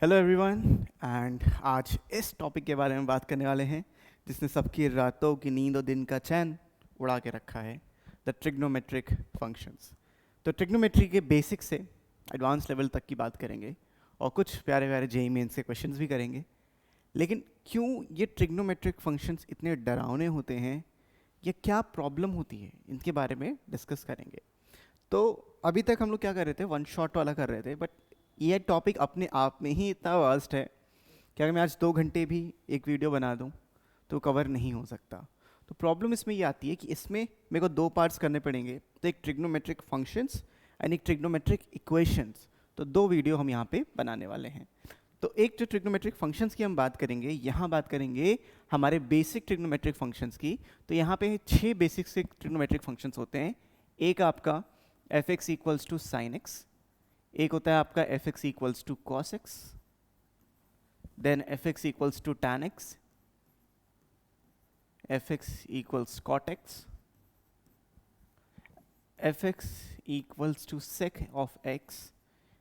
Hello everyone and आज इस topic के बारे में बात करने वाले हैं जिसने सबकी रातों की नींद और दिन का चैन उड़ा के रखा है, द ट्रिग्नोमेट्रिक फंक्शंस। तो ट्रिग्नोमेट्री के बेसिक से एडवांस लेवल तक की बात करेंगे और कुछ प्यारे प्यारे जेईई मेंस से क्वेश्चंस भी करेंगे। लेकिन क्यों ये ट्रिग्नोमेट्रिक फंक्शंस इतने डरावने होते हैं, ये क्या प्रॉब्लम होती है, इनके बारे में डिस्कस करेंगे। तो अभी तक हम लोग क्या कर रहे थे, वन शॉट वाला कर रहे थे, बट ये टॉपिक अपने आप में ही इतना वास्ट है कि अगर मैं आज 2 घंटे भी एक वीडियो बना दूं तो कवर नहीं हो सकता। तो प्रॉब्लम इसमें ये आती है कि इसमें मेरे को 2 पार्ट्स करने पड़ेंगे, तो एक ट्रिग्नोमेट्रिक फंक्शंस एंड एक ट्रिग्नोमेट्रिक इक्वेशंस। तो 2 वीडियो हम यहाँ पे बनाने वाले हैं। तो एक जो ट्रिग्नोमेट्रिक फंक्शंस की हम बात करेंगे, यहाँ बात करेंगे हमारे बेसिक ट्रिग्नोमेट्रिक फंक्शंस की। तो यहाँ पे 6 बेसिक से ट्रिग्नोमेट्रिक फंक्शंस होते हैं। एक आपका F X equals to sine X, एक होता है आपका F X equals to cos X, then F X equals to tan X, F X equals cot X, F X equals to sec of X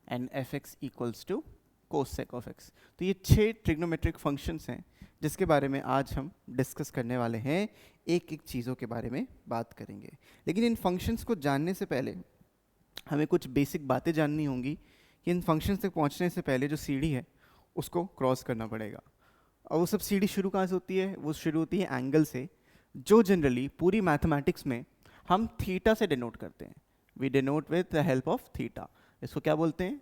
and F X equals to cosec of X. तो ये 6 trigonometric functions हैं जिसके बारे में आज हम discuss करने वाले हैं। एक एक चीज़ों के बारे में बात करेंगे, लेकिन इन फंक्शंस को जानने से पहले हमें कुछ बेसिक बातें जाननी होंगी कि इन फंक्शंस तक पहुंचने से पहले जो सीढ़ी है उसको क्रॉस करना पड़ेगा। और वो सब सीढ़ी शुरू कहाँ से होती है? वो शुरू होती है एंगल से, जो जनरली पूरी मैथमेटिक्स में हम थीटा से डिनोट करते हैं। We denote with the help of theta. इसको क्या बोलते हैं?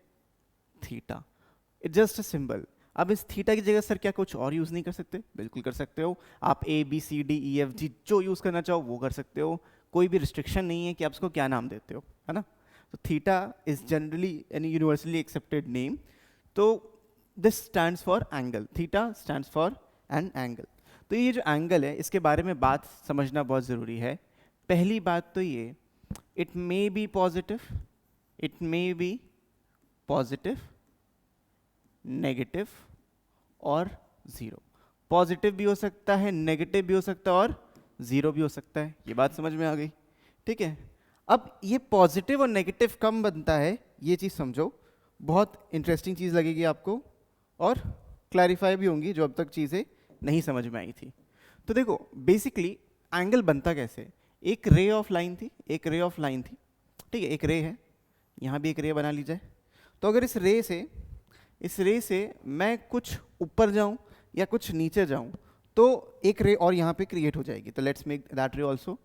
Theta. It's just a symbol. अब इस थीटा की जगह सर क्या कुछ और यूज़ नहीं कर सकते? बिल्कुल कर सकते हो। आप A B C D E F G जो यूज़ करना चाहो वो कर सकते हो। कोई भी रिस्ट्रिक्शन नहीं है कि आप इसको क्या नाम देते हो, है ना? So theta is generally an universally accepted name. तो this stands for angle. Theta stands for an angle. तो ये जो एंगल है इसके बारे में बात समझना बहुत ज़रूरी है। पहली बात तो ये, it may be positive, it may be positive, negative और ज़ीरो। पॉजिटिव भी हो सकता है, नेगेटिव भी हो सकता है और ज़ीरो भी हो सकता है। ये बात समझ में आ गई? ठीक है। अब ये पॉजिटिव और नेगेटिव कम बनता है, ये चीज़ समझो। बहुत इंटरेस्टिंग चीज़ लगेगी आपको और क्लैरिफाई भी होंगी जो अब तक चीज़ें नहीं समझ में आई थी। तो देखो बेसिकली एंगल बनता कैसे? एक रे ऑफ लाइन थी, एक रे ऑफ लाइन थी, ठीक है, एक रे है, यहाँ भी एक रे बना ली जाए। तो अगर इस रे से मैं कुछ ऊपर जाऊँ या कुछ नीचे जाऊँ तो एक रे और यहाँ पे क्रिएट हो जाएगी। तो लेट्स मेक दैट रे ऑल्सो।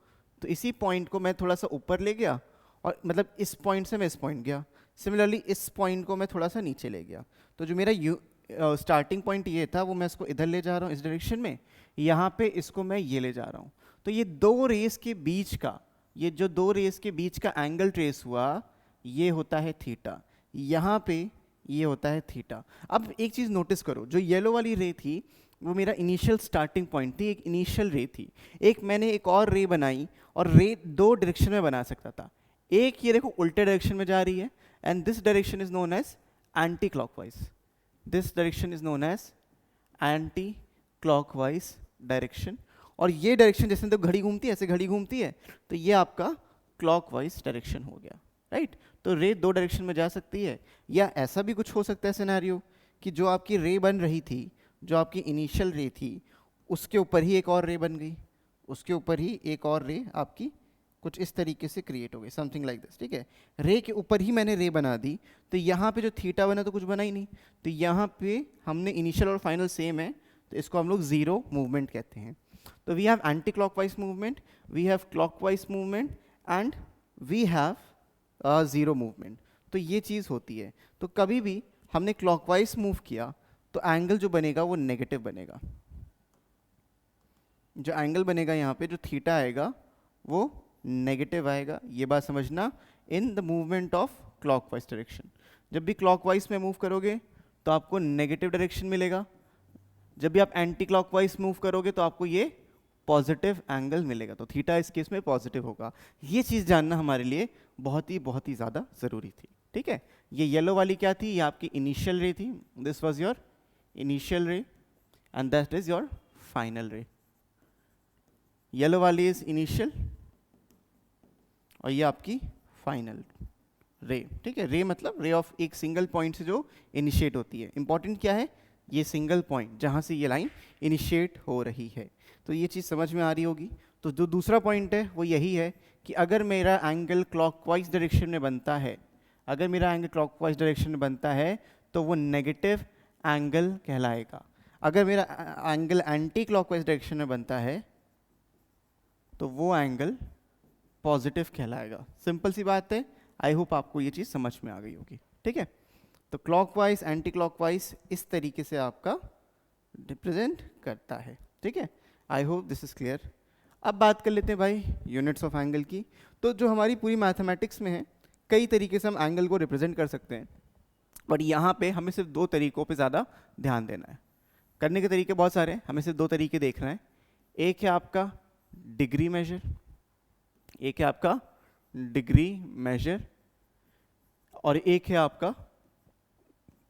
तो इसी पॉइंट को मैं थोड़ा सा ऊपर ले गया और मतलब इस पॉइंट से मैं इस पॉइंट गया, सिमिलरली इस पॉइंट को मैं थोड़ा सा नीचे ले गया। तो जो मेरा स्टार्टिंग पॉइंट ये था वो मैं इसको इधर ले जा रहा हूँ इस डायरेक्शन में, यहाँ पे इसको मैं ये ले जा रहा हूँ। तो ये दो रेस के बीच का, ये जो दो रेस के बीच का एंगल ट्रेस हुआ ये होता है थीटा, यहाँ पे ये होता है थीटा। अब एक चीज़ नोटिस करो, जो येलो वाली रे थी वो मेरा इनिशियल स्टार्टिंग पॉइंट थी, एक इनिशियल रे थी। एक मैंने एक और रे बनाई और रे 2 डायरेक्शन में बना सकता था। एक ये देखो उल्टे डायरेक्शन में जा रही है and this direction is known as anti clockwise. This direction is known as anti clockwise direction. और ये डायरेक्शन जैसे तो घड़ी घूमती है, ऐसे घड़ी घूमती है, तो ये आपका क्लॉकवाइज डायरेक्शन हो गया, राइट? तो रे 2 डायरेक्शन में जा सकती है, या ऐसा भी कुछ हो सकता है सिनेरियो कि जो आपकी रे बन रही थी, जो आपकी इनिशियल रे थी, उसके ऊपर ही एक और रे बन गई, उसके ऊपर ही एक और रे आपकी कुछ इस तरीके से क्रिएट हो गई, समथिंग लाइक दिस, ठीक है। रे के ऊपर ही मैंने रे बना दी, तो यहाँ पे जो थीटा बना तो कुछ बना ही नहीं। तो यहाँ पे हमने इनिशियल और फाइनल सेम है, तो इसको हम लोग ज़ीरो मूवमेंट कहते हैं। तो we have anti clockwise movement, we have clockwise movement and we have zero movement. तो ये चीज़ होती है। तो कभी भी हमने क्लॉकवाइज मूव किया तो एंगल जो बनेगा वो नेगेटिव बनेगा। जो एंगल बनेगा यहाँ पे, जो थीटा आएगा वो नेगेटिव आएगा। ये बात समझना, in the movement of clockwise direction. जब भी क्लॉकवाइज में मूव करोगे तो आपको नेगेटिव डायरेक्शन मिलेगा, जब भी आप एंटी क्लॉकवाइज मूव करोगे तो आपको ये पॉजिटिव एंगल मिलेगा। तो थीटा इस केस में पॉजिटिव होगा। ये चीज़ जानना हमारे लिए बहुत ही ज़्यादा ज़रूरी थी, ठीक है। ये येलो वाली क्या थी? ये आपकी इनिशियल रे थी, this was your initial ray and that is your final ray. Yellow वाली इज इनिशियल और ये आपकी फाइनल, रे, ठीक है। रे मतलब रे ऑफ एक सिंगल पॉइंट से जो इनिशिएट होती है। इंपॉर्टेंट क्या है, ये सिंगल पॉइंट जहाँ से ये लाइन इनिशिएट हो रही है। तो ये चीज़ समझ में आ रही होगी। तो जो दूसरा पॉइंट है वो यही है कि अगर मेरा एंगल क्लॉकवाइज डायरेक्शन में बनता है, अगर मेरा एंगल क्लॉकवाइज डायरेक्शन में बनता है तो वो नेगेटिव एंगल कहलाएगा। अगर मेरा एंगल एंटी क्लॉकवाइज डायरेक्शन में बनता है तो वो एंगल पॉजिटिव कहलाएगा। सिंपल सी बात है। आई होप आपको ये चीज़ समझ में आ गई होगी, ठीक है। तो क्लॉकवाइज एंटी क्लॉकवाइज इस तरीके से आपका रिप्रेजेंट करता है, ठीक है। I hope this is clear. अब बात कर लेते हैं भाई यूनिट्स ऑफ एंगल की। तो जो हमारी पूरी मैथमेटिक्स में है, कई तरीके से हम एंगल को रिप्रेजेंट कर सकते हैं, बट यहाँ पे हमें सिर्फ दो तरीकों पे ज़्यादा ध्यान देना है। करने के तरीके बहुत सारे हैं, हमें सिर्फ दो तरीके देखना है। एक है आपका डिग्री मेजर, एक है आपका डिग्री मेजर, और एक है आपका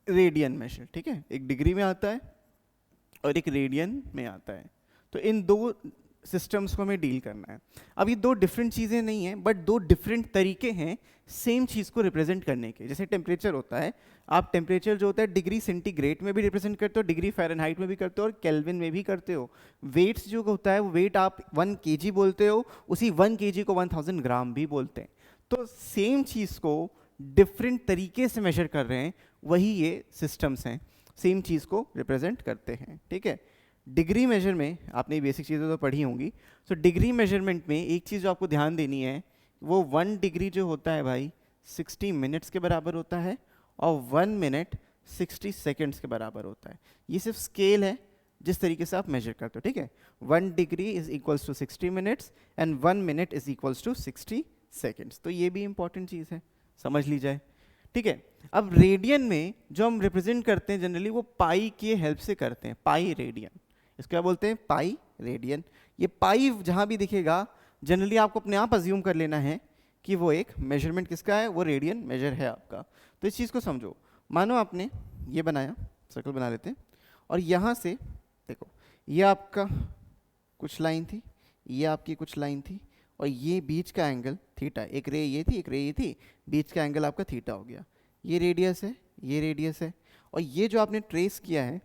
रेडियन मेजर, ठीक है। एक डिग्री में आता है और एक रेडियन में आता है। तो इन दो सिस्टम्स को हमें डील करना है। अब ये दो डिफरेंट चीज़ें नहीं हैं, बट दो डिफरेंट तरीके हैं सेम चीज़ को रिप्रेजेंट करने के। जैसे टेम्परेचर होता है, आप टेम्परेचर जो होता है डिग्री सेंटीग्रेड में भी रिप्रेजेंट करते हो, डिग्री फ़ारेनहाइट में भी करते हो, और केल्विन में भी करते हो। वेट्स जो होता है वो वेट आप 1 kg बोलते हो, उसी 1 kg को 1000 ग्राम भी बोलते हैं। तो सेम चीज़ को डिफरेंट तरीके से मेजर कर रहे हैं, वही ये सिस्टम्स हैं, सेम चीज़ को रिप्रेजेंट करते हैं, ठीक है। डिग्री मेजर में आपने बेसिक चीज़ें तो पढ़ी होंगी। सो डिग्री मेजरमेंट में एक चीज़ जो आपको ध्यान देनी है, वो 1 डिग्री जो होता है भाई 60 मिनट्स के बराबर होता है, और 1 मिनट 60 सेकेंड्स के बराबर होता है। ये सिर्फ स्केल है जिस तरीके से आप मेजर करते हो, ठीक है। 1 degree is equals to 60 minutes and 1 minute is equals to 60 seconds. तो ये भी इंपॉर्टेंट चीज़ है, समझ ली जाए, ठीक है। अब रेडियन में जो हम रिप्रेजेंट करते हैं जनरली वो पाई की हेल्प से करते हैं, पाई रेडियन। इसको क्या बोलते हैं, पाई रेडियन। ये पाई जहाँ भी दिखेगा जनरली आपको अपने आप अज्यूम कर लेना है कि वो एक मेजरमेंट किसका है, वो रेडियन मेजर है आपका। तो इस चीज़ को समझो। मानो आपने ये बनाया, सर्कल बना लेते हैं, और यहाँ से देखो ये आपका कुछ लाइन थी, ये आपकी कुछ लाइन थी, और ये बीच का एंगल थीटा, एक रे ये थी, एक रे ये थी, बीच का एंगल आपका थीटा हो गया। ये रेडियस है, ये रेडियस है, और ये जो आपने ट्रेस किया है,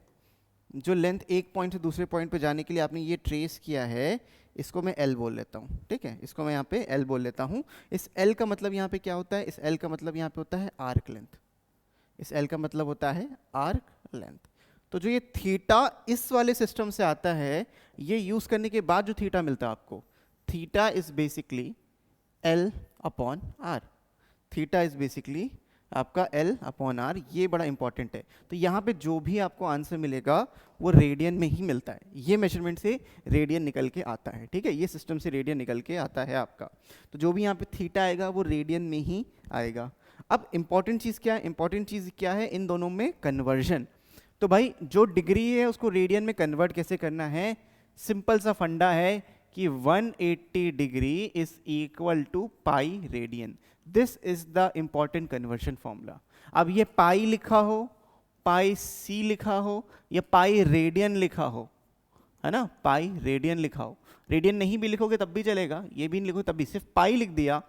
जो लेंथ एक पॉइंट से दूसरे पॉइंट पे जाने के लिए आपने ये ट्रेस किया है, इसको मैं L बोल लेता हूँ, ठीक है। इसको मैं यहाँ पे L बोल लेता हूँ। इस L का मतलब यहाँ पे क्या होता है, इस L का मतलब यहाँ पे होता है आर्क लेंथ। इस L का मतलब होता है आर्क लेंथ। तो जो ये थीटा इस वाले सिस्टम से आता है, ये यूज़ करने के बाद जो थीटा मिलता है आपको, theta is basically L upon R। Theta is basically आपका L अपॉन R। ये बड़ा इंपॉर्टेंट है। तो यहाँ पे जो भी आपको आंसर मिलेगा वो रेडियन में ही मिलता है। ये मेजरमेंट से रेडियन निकल के आता है, ठीक है। ये सिस्टम से रेडियन निकल के आता है आपका। तो जो भी यहाँ पे थीटा आएगा वो रेडियन में ही आएगा। अब इंपॉर्टेंट चीज़ क्या है, इंपॉर्टेंट चीज़ क्या है इन दोनों में, कन्वर्जन। तो भाई जो डिग्री है उसको रेडियन में कन्वर्ट कैसे करना है, सिंपल सा फंडा है कि 180 degree is equal to pi radian. This is the important conversion formula. अब ये पाई लिखा हो, पाई सी लिखा हो, या पाई रेडियन लिखा हो, है ना, पाई रेडियन लिखा हो, रेडियन नहीं भी लिखोगे तब भी चलेगा, ये भी नहीं लिखोगे तब भी, सिर्फ पाई लिख दिया,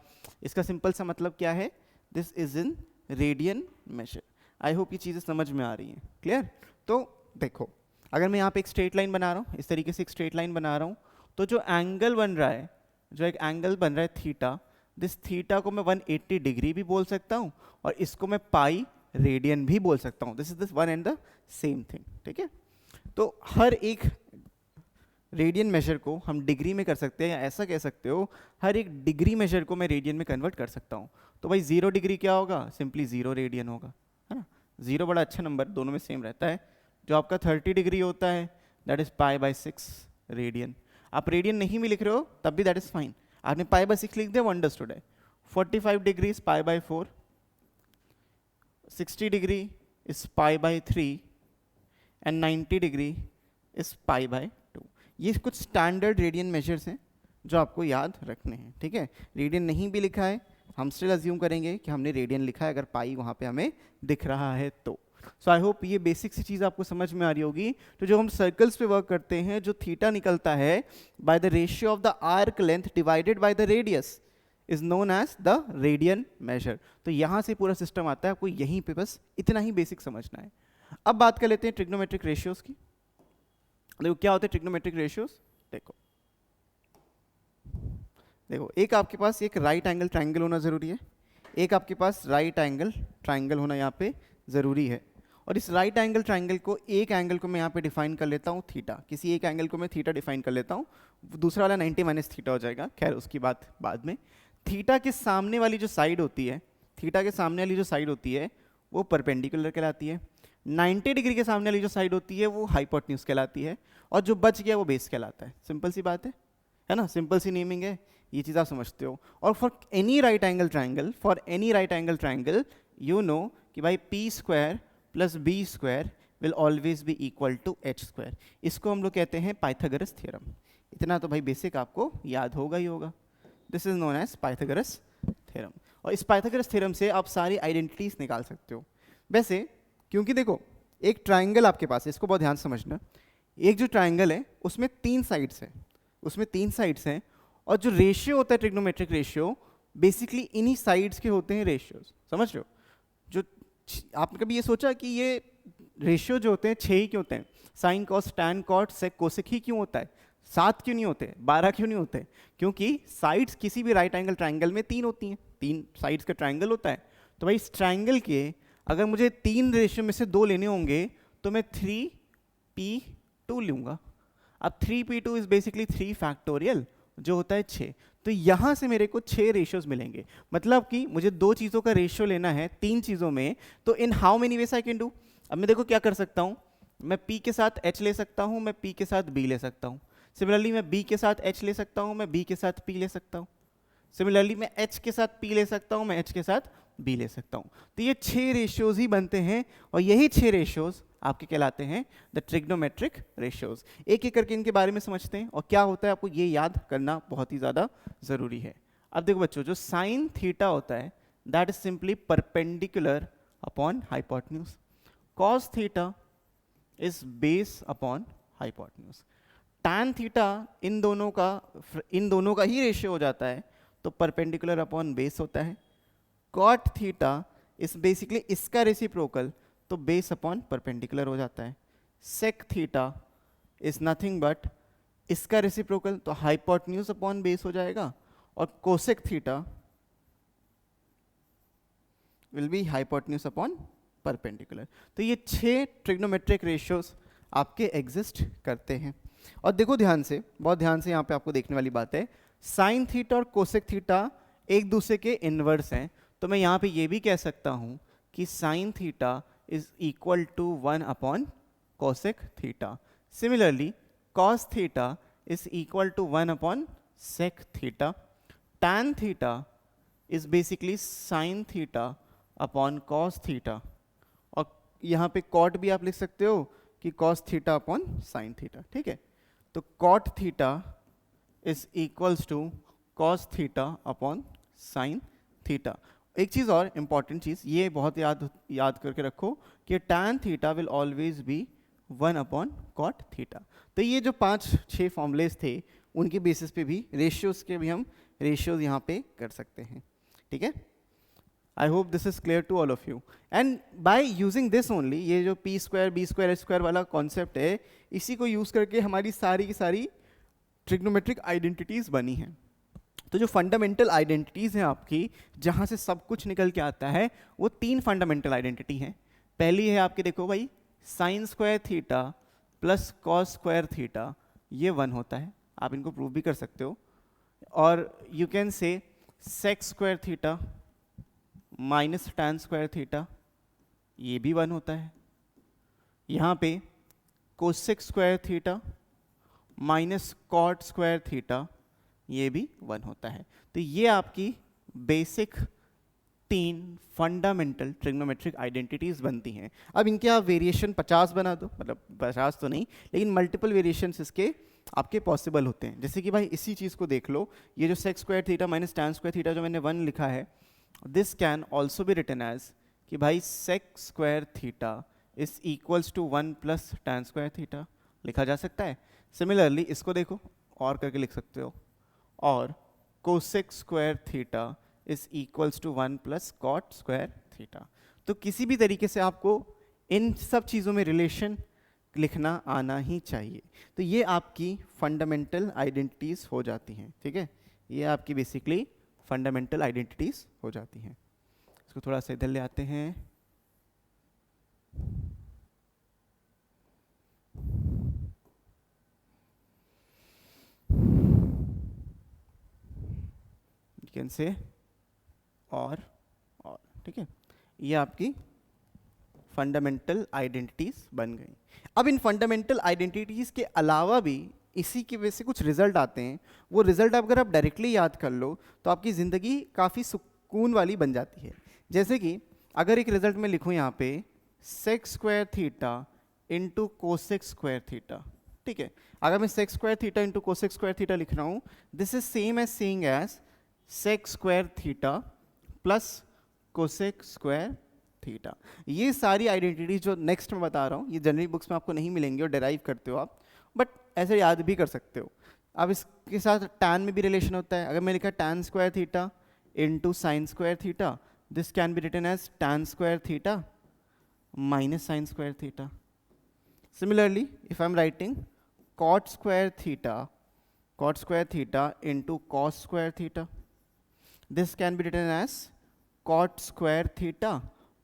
इसका सिंपल सा मतलब क्या है, this is in radian major. I hope ये चीज़ें समझ में आ रही हैं, क्लियर। तो देखो अगर मैं यहाँ पे एक स्ट्रेट लाइन बना रहा हूँ, इस तरीके से एक स्ट्रेट लाइन बना रहा हूँ, तो जो एंगल बन रहा है, जो एक एंगल बन रहा है थीटा, दिस थीटा को मैं 180 डिग्री भी बोल सकता हूँ, और इसको मैं पाई रेडियन भी बोल सकता हूँ। This is this one and the same thing, ठीक है। तो हर एक रेडियन मेजर को हम डिग्री में कर सकते हैं, या ऐसा कह सकते हो हर एक डिग्री मेजर को मैं रेडियन में कन्वर्ट कर सकता हूँ। तो भाई 0 डिग्री क्या होगा, सिंपली 0 रेडियन होगा, है ना। 0 बड़ा अच्छा नंबर, दोनों में सेम रहता है। जो आपका 30 डिग्री होता है दैट इज π/6 रेडियन। आप रेडियन नहीं भी लिख रहे हो तब भी दैट इज फाइन, आपने π/6 लिख दिया, अंडरस्टूड है। 45 degree is π/4, 60 degree is π/3 and 90 degree is π/2। ये कुछ स्टैंडर्ड रेडियन मेजर्स हैं जो आपको याद रखने हैं, ठीक है। रेडियन नहीं भी लिखा है, हम स्टिल अज्यूम करेंगे कि हमने रेडियन लिखा है अगर पाई वहाँ पे हमें दिख रहा है तो। सो आई होप ये बेसिक सी चीज़ आपको समझ में आ रही होगी। तो जो हम सर्कल्स पे वर्क करते हैं, जो थीटा निकलता है by the ratio of the arc length divided by the radius, is known as the radian measure. तो यहाँ से पूरा सिस्टम आता है, आपको यहीं पे बस इतना ही बेसिक समझना है। अब बात कर लेते हैं ट्रिग्नोमेट्रिक रेशियोज की। देखो क्या होते हैं ट्रिग्नोमेट्रिक रेशियोज। देखो देखो एक आपके पास एक राइट एंगल ट्राइंगल होना ज़रूरी है, एक आपके पास राइट एंगल ट्राइंगल होना यहाँ पे ज़रूरी है। और इस राइट एंगल ट्राइंगल को, एक एंगल को मैं यहाँ पे डिफाइन कर लेता हूँ थीटा, किसी एक एंगल को मैं थीटा डिफाइन कर लेता हूँ, दूसरा वाला 90 माइनस थीटा हो जाएगा, खैर उसकी बात बाद में। थीटा के सामने वाली जो साइड होती है, थीटा के सामने वाली जो साइड होती है वो परपेंडिकुलर कहलाती है, 90 डिग्री के सामने वाली जो साइड होती है वो हाइपोटेन्यूज कहलाती है, और जो बच गया वो बेस कहलाता है। सिंपल सी बात है ना, सिंपल सी नेमिंग है, ये चीज़ आप समझते हो। और for any right angle triangle, for any right angle triangle you know कि भाई P square plus B square will always be equal to H square. इसको हम लोग कहते हैं पाइथागोरस थ्योरम। इतना तो भाई बेसिक आपको याद होगा ही होगा। This is known as Pythagoras theorem. और इस पाइथागोरस थ्योरम से आप सारी आइडेंटिटीज निकाल सकते हो। वैसे क्योंकि देखो एक ट्राइंगल आपके पास है, इसको बहुत ध्यान से समझना। एक जो ट्राइंगल है उसमें 3 साइड्स हैं, उसमें 3 साइड्स हैं, और जो रेशियो होता है ट्रिग्नोमेट्रिक रेशियो बेसिकली इन्हीं साइड्स के होते हैं रेशियोज। समझ रहे हो? जो आपने कभी ये सोचा कि ये रेशियो जो होते हैं 6 ही क्यों होते हैं? Sine cos tan cot sec cosec ही क्यों होता है? 7 क्यों नहीं होते? 12 क्यों नहीं होते? क्योंकि साइड्स किसी भी राइट एंगल ट्राइंगल में 3 होती हैं, 3 साइड्स का ट्राइंगल होता है। तो भाई इस ट्राइंगल के अगर मुझे 3 रेशियो में से 2 लेने होंगे तो मैं 3p2 लूँगा। अब 3p2 इज बेसिकली 3 फैक्टोरियल जो होता है 6। तो यहाँ से मेरे को 6 रेशियोज मिलेंगे। मतलब कि मुझे 2 चीज़ों का रेशियो लेना है 3 चीज़ों में, तो in how many ways I can do. अब मैं देखो क्या कर सकता हूँ, मैं p के साथ h ले सकता हूँ, मैं p के साथ b ले सकता हूँ। सिमिलरली मैं b के साथ h ले सकता हूँ, मैं b के साथ p ले सकता हूँ। सिमिलरली मैं h के साथ p ले सकता हूँ, मैं h के साथ b ले सकता हूँ। तो ये 6 रेशियोज ही बनते हैं, और यही 6 रेशियोज आपके कहलाते हैं द ट्रिग्नोमेट्रिक रेशियोज। एक एक करके इनके बारे में समझते हैं और क्या होता है आपको ये याद करना बहुत ही ज़्यादा ज़रूरी है। अब देखो बच्चों, जो साइन थीटा होता है that is simply perpendicular upon hypotenuse, cos theta is base upon hypotenuse, tan theta इन दोनों का ही रेशियो हो जाता है तो परपेंडिकुलर अपॉन बेस होता है, कॉट थीटा इज बेसिकली इसका रेसिप्रोकल तो बेस अपॉन परपेंडिकुलर हो जाता है, sec theta is nothing but इसका रेसिप्रोकल तो हाइपोटेन्यूज अपॉन बेस हो जाएगा, और cosec theta will be hypotenuse upon perpendicular. तो ये 6 ट्रिग्नोमेट्रिक रेशियोज आपके एग्जिस्ट करते हैं। और देखो ध्यान से, बहुत ध्यान से यहाँ पे आपको देखने वाली बात है, साइन थीटा और कोसेक थीटा एक दूसरे के इनवर्स हैं। तो मैं यहाँ पे ये भी कह सकता हूँ कि sine theta is equal to 1 upon cosec theta. Similarly cos theta is equal to 1 upon sec theta. Tan theta is basically sine theta upon cos theta, और यहाँ पे कॉट भी आप लिख सकते हो कि cos theta upon sine theta. ठीक है, तो cot theta is equals to cos theta upon sine theta. एक चीज़ और इम्पॉर्टेंट चीज़, ये बहुत याद करके रखो कि tan theta will always be 1 upon cot theta. तो ये जो 5-6 फॉर्मूलेज थे उनके बेसिस पे भी रेशियोज के भी हम रेशियोज यहाँ पे कर सकते हैं। ठीक है, I hope this is clear to all of you. And by using this only, ये जो p square b square h square वाला कॉन्सेप्ट है, इसी को यूज़ करके हमारी सारी की सारी ट्रिग्नोमेट्रिक आइडेंटिटीज़ बनी हैं। तो जो फंडामेंटल आइडेंटिटीज़ हैं आपकी, जहाँ से सब कुछ निकल के आता है, वो 3 फंडामेंटल आइडेंटिटी हैं। पहली है आपके, देखो भाई, sine square theta plus cos square theta, ये 1 होता है, आप इनको प्रूव भी कर सकते हो। और you can say sec square theta minus tan square theta, ये भी 1 होता है। यहाँ पे cosec square theta minus cot square theta, ये भी 1 होता है। तो ये आपकी बेसिक 3 फंडामेंटल ट्रिग्नोमेट्रिक आइडेंटिटीज बनती हैं। अब इनके आप वेरिएशन 50 बना दो, मतलब 50 तो नहीं, लेकिन मल्टीपल वेरिएशंस इसके आपके पॉसिबल होते हैं। जैसे कि भाई इसी चीज़ को देख लो, ये जो sec square theta minus tan square theta जो मैंने 1 लिखा है, this can also be written as कि भाई sec square theta is equals to 1 plus tan square theta, लिखा जा सकता है। सिमिलरली इसको देखो और करके लिख सकते हो, और cosec square theta is equals to 1 plus cot square theta. तो किसी भी तरीके से आपको इन सब चीज़ों में रिलेशन लिखना आना ही चाहिए। तो ये आपकी फंडामेंटल आइडेंटिटीज हो जाती हैं, ठीक है, ये आपकी बेसिकली फंडामेंटल आइडेंटिटीज हो जाती हैं। इसको थोड़ा सा इधर ले आते हैं। You can say और ठीक है, ये आपकी फंडामेंटल आइडेंटिटीज बन गई। अब इन फंडामेंटल आइडेंटिटीज के अलावा भी इसी की वजह से कुछ रिजल्ट आते हैं। वो रिजल्ट अगर आप डायरेक्टली याद कर लो तो आपकी ज़िंदगी काफ़ी सुकून वाली बन जाती है। जैसे कि अगर एक रिजल्ट में लिखूँ यहाँ पे sec square theta into cosec square theta, ठीक है, अगर मैं sec square theta into cosec square theta लिख रहा हूँ, this is same as saying as sec square theta plus cosec square theta. ये सारी आइडेंटिटीज जो नेक्स्ट में बता रहा हूँ ये जनरल बुक्स में आपको नहीं मिलेंगे और डेराइव करते हो आप, बट ऐसे याद भी कर सकते हो। अब इसके साथ टैन में भी रिलेशन होता है। अगर मैं लिखा tan square theta into sine square theta, this can be written as tan square theta minus sine square theta. Similarly, if I'm writing cot square theta into cos square theta, this can be written as cot square theta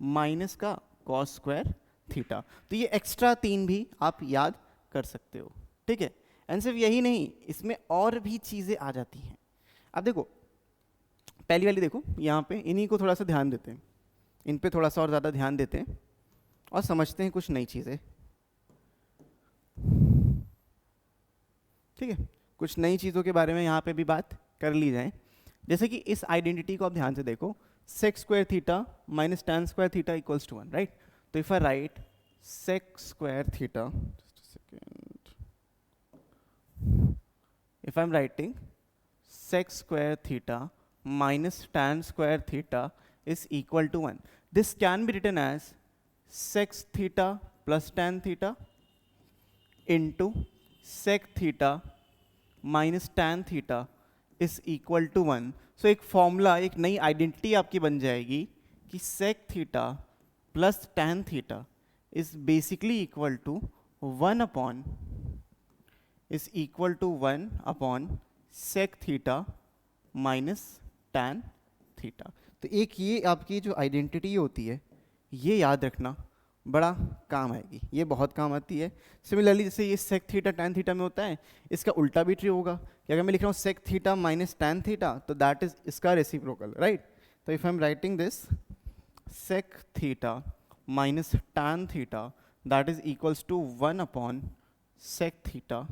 minus का cos square theta। तो ये extra 3 भी आप याद कर सकते हो, ठीक है। एंड सिर्फ यही नहीं, इसमें और भी चीज़ें आ जाती हैं। अब देखो पहली वाली देखो, यहाँ पे इन्हीं को थोड़ा सा ध्यान देते हैं, इन पे थोड़ा सा और ज़्यादा ध्यान देते हैं और समझते हैं कुछ नई चीज़ें, ठीक है। कुछ नई चीज़ों के बारे में यहाँ पे भी बात कर ली जाए। जैसे कि इस आइडेंटिटी को आप ध्यान से देखो, sec square theta minus tan square theta equals to 1, right. तो if I write sec square theta, if I'm writing sec square theta minus tan square theta is equal to 1, this can be written as sec theta plus tan theta into sec theta minus tan theta is equal to 1। so एक formula, एक नई identity आपकी बन जाएगी कि sec theta plus tan theta is basically equal to 1 upon is equal to 1 upon sec theta minus tan theta। तो एक ये आपकी जो आइडेंटिटी होती है ये याद रखना बड़ा काम आएगी, ये बहुत काम आती है। सिमिलरली जैसे ये sec theta tan theta में होता है, इसका उल्टा भी ट्रू होगा कि अगर मैं लिख रहा हूँ sec theta minus tan theta तो दैट इज इसका रेसिप्रोकल, राइट। तो if I am writing this sec theta minus tan theta that is equals to 1 upon sec theta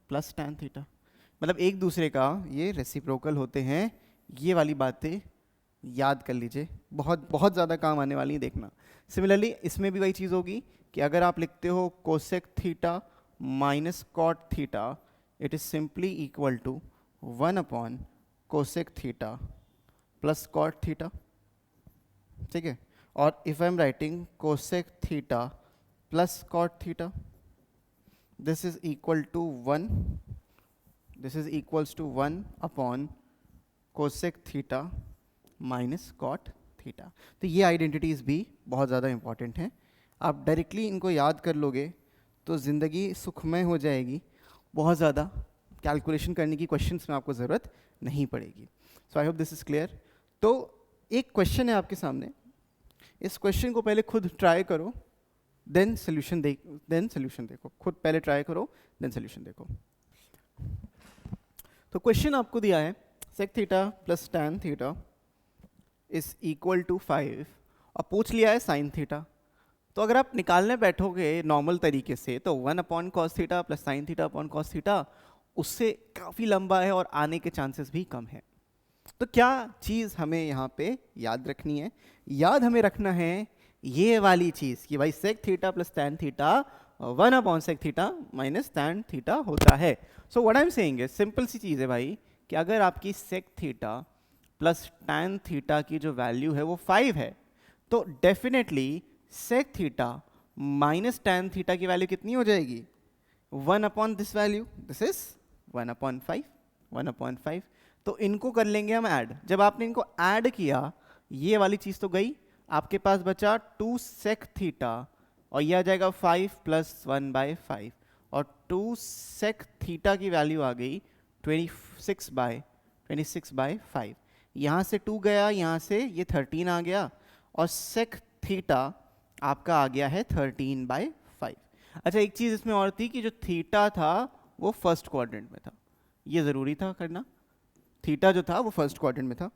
plus tan theta, मतलब एक दूसरे का ये रेसिप्रोकल होते हैं। ये वाली बातें याद कर लीजिए, बहुत बहुत ज़्यादा काम आने वाली है, देखना। सिमिलरली इसमें भी वही चीज़ होगी कि अगर आप लिखते हो cosec theta minus cot theta, it is simply equal to 1 upon cosec theta plus cot theta, ठीक है। और if I am writing cosec theta plus cot theta, this is equal to 1, this is equals to 1 upon cosec theta minus cot theta। तो ये identities भी बहुत ज़्यादा important हैं। आप डायरेक्टली इनको याद कर लोगे तो ज़िंदगी सुखमय हो जाएगी, बहुत ज़्यादा कैलकुलेशन करने की क्वेश्चंस में आपको ज़रूरत नहीं पड़ेगी। So I hope this is clear. तो एक क्वेश्चन है आपके सामने, इस क्वेश्चन को पहले खुद ट्राई करो, देन सोल्यूशन देखो, खुद पहले ट्राई करो देन सोल्यूशन देखो। तो क्वेश्चन आपको दिया है sec theta plus tan theta is equal to 5 और पूछ लिया है साइन थीटा। तो अगर आप निकालने बैठोगे नॉर्मल तरीके से तो 1 upon cos theta plus sign theta upon cos theta उससे काफ़ी लंबा है और आने के चांसेस भी कम है। तो क्या चीज़ हमें यहाँ पे याद रखनी है? याद हमें रखना है ये वाली चीज़ कि भाई sec theta plus tan theta 1 upon sec theta minus tan theta होता है। So what I am saying है, सिंपल सी चीज़ है भाई कि अगर आपकी sec theta plus tan theta की जो वैल्यू है वो 5 है तो definitely sec theta minus tan theta की वैल्यू कितनी हो जाएगी? 1 upon this value, this is 1 upon 5, 1 upon 5। तो इनको कर लेंगे हम ऐड। जब आपने इनको ऐड किया, ये वाली चीज तो गई, आपके पास बचा 2 sec थीटा, और ये आ जाएगा 5 + 1/5, और 2 sec थीटा की वैल्यू आ गई 26/5। यहाँ से 2 गया, यहाँ से ये 13 आ गया, और sec थीटा आपका आ गया है 13/5। अच्छा, एक चीज़ इसमें और थी कि जो थीटा था वो फर्स्ट क्वाड्रेंट में था, ये ज़रूरी था करना। थीटा जो था वो फर्स्ट क्वाड्रेंट में था।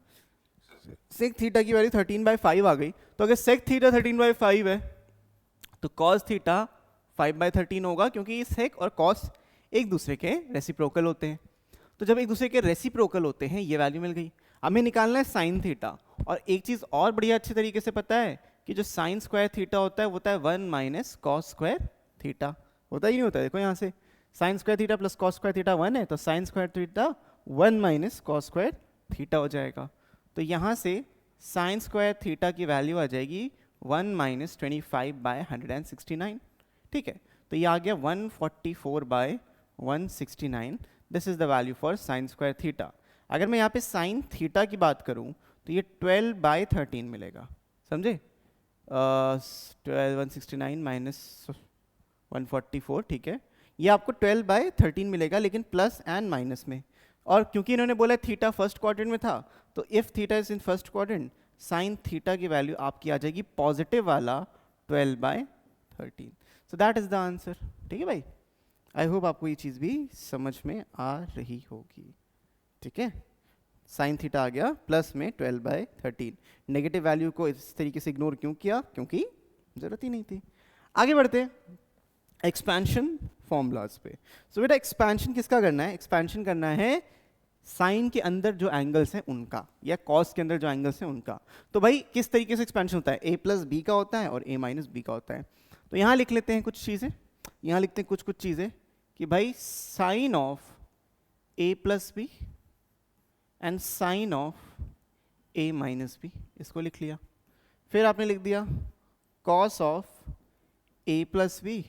sec थीटा की वैल्यू 13/5 आ गई, तो अगर sec थीटा 13/5 है तो cos थीटा 5/13 होगा, क्योंकि sec और cos एक दूसरे के रेसिप्रोकल होते हैं। तो जब एक दूसरे के रेसिप्रोकल होते हैं, ये वैल्यू मिल गई। हमें निकालना है साइन थीटा, और एक चीज़ और बढ़िया अच्छे तरीके से पता है कि जो साइन स्क्वायर थीटा होता है वो होता है 1 - cos स्क्वायर थीटा। होता ही नहीं होता है, देखो यहाँ से sine square theta plus cos square theta 1 है, तो sine square theta 1 - cos square theta हो जाएगा। तो यहाँ से साइन स्क्वायर थीटा की वैल्यू आ जाएगी 1 - 25/169। ठीक है, तो ये आ गया 144/169। This is the value for sign square theta. अगर मैं यहाँ पे साइन थीटा की बात करूँ तो ये 12/13 मिलेगा, समझे? 169 - 144, ठीक है, ये आपको 12/13 मिलेगा, लेकिन प्लस एंड माइनस में। और क्योंकि इन्होंने बोला थीटा फर्स्ट क्वाड्रेंट में था, तो if theta is in first quadrant, sine theta की वैल्यू आपकी आ जाएगी पॉजिटिव वाला 12/13। So that is the answer. ठीक है भाई, आई होप आपको ये चीज़ भी समझ में आ रही होगी। ठीक है, साइन थीटा आ गया प्लस में 12/13। नेगेटिव वैल्यू को इस तरीके से इग्नोर क्यों किया? क्योंकि जरूरत ही नहीं थी। आगे बढ़ते हैं एक्सपेंशन फॉर्मूलाज पे। सो बेटा एक्सपेंशन किसका करना है? एक्सपेंशन करना है साइन के अंदर जो एंगल्स हैं उनका, या कॉस के अंदर जो एंगल्स हैं उनका। तो भाई किस तरीके से एक्सपेंशन होता है? a + b का होता है और a - b का होता है। तो यहाँ लिख लेते हैं कुछ चीज़ें, यहाँ लिखते हैं कुछ चीज़ें कि भाई sine of a + b and sine of a - b, इसको लिख लिया। फिर आपने लिख दिया cos of a + b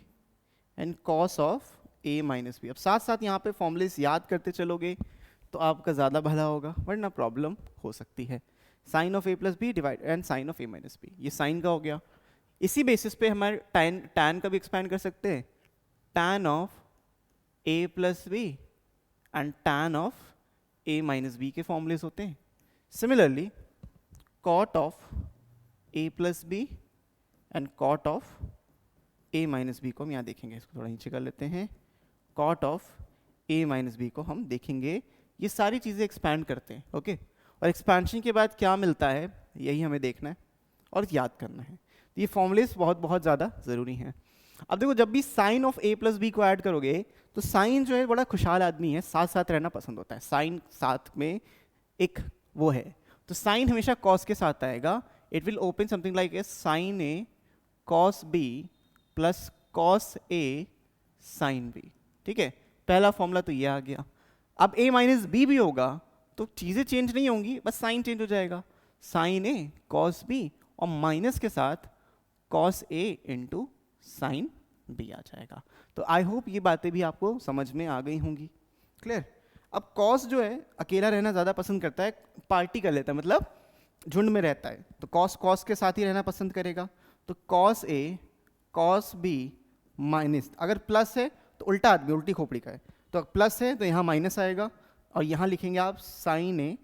and cos of a - b। अब साथ साथ यहाँ पे फॉर्मूलेस याद करते चलोगे तो आपका ज़्यादा भला होगा, वरना प्रॉब्लम हो सकती है। Sine of a + b divide and sine of a - b, ये साइन का हो गया। इसी बेसिस पे हमारे टैन का भी एक्सपेंड कर सकते हैं। Tan of a + b and tan of a - b के फॉर्मूलेस होते हैं। Similarly cot of a + b and cot of a - b को हम यहाँ देखेंगे, इसको थोड़ा नीचे कर लेते हैं। कॉट ऑफ a - b को हम देखेंगे। ये सारी चीज़ें एक्सपैंड करते हैं, ओके। और एक्सपेंशन के बाद क्या मिलता है यही हमें देखना है और याद करना है। ये फॉर्मूलेस बहुत ज़्यादा ज़रूरी हैं। अब देखो, जब भी साइन ऑफ a + b को ऐड करोगे तो साइन जो है बड़ा खुशहाल आदमी है, साथ साथ रहना पसंद होता है। साइन साथ में एक वो है, तो साइन हमेशा कॉस के साथ आएगा। It will open something like a sine a cos b plus cos a sin b। ठीक है, पहला फॉर्मूला तो ये आ गया। अब a - b भी होगा तो चीज़ें चेंज नहीं होंगी, बस साइन चेंज हो जाएगा। साइन a cos b और माइनस के साथ cos a × sin b आ जाएगा। तो आई होप ये बातें भी आपको समझ में आ गई होंगी। क्लियर? अब cos जो है अकेला रहना ज़्यादा पसंद करता है, पार्टी कर लेता है, मतलब झुंड में रहता है, तो cos के साथ ही रहना पसंद करेगा। तो cos a cos b minus, अगर प्लस है तो उल्टा आदमी, उल्टी खोपड़ी का है, तो प्लस है तो यहाँ माइनस आएगा, और यहाँ लिखेंगे आप sine a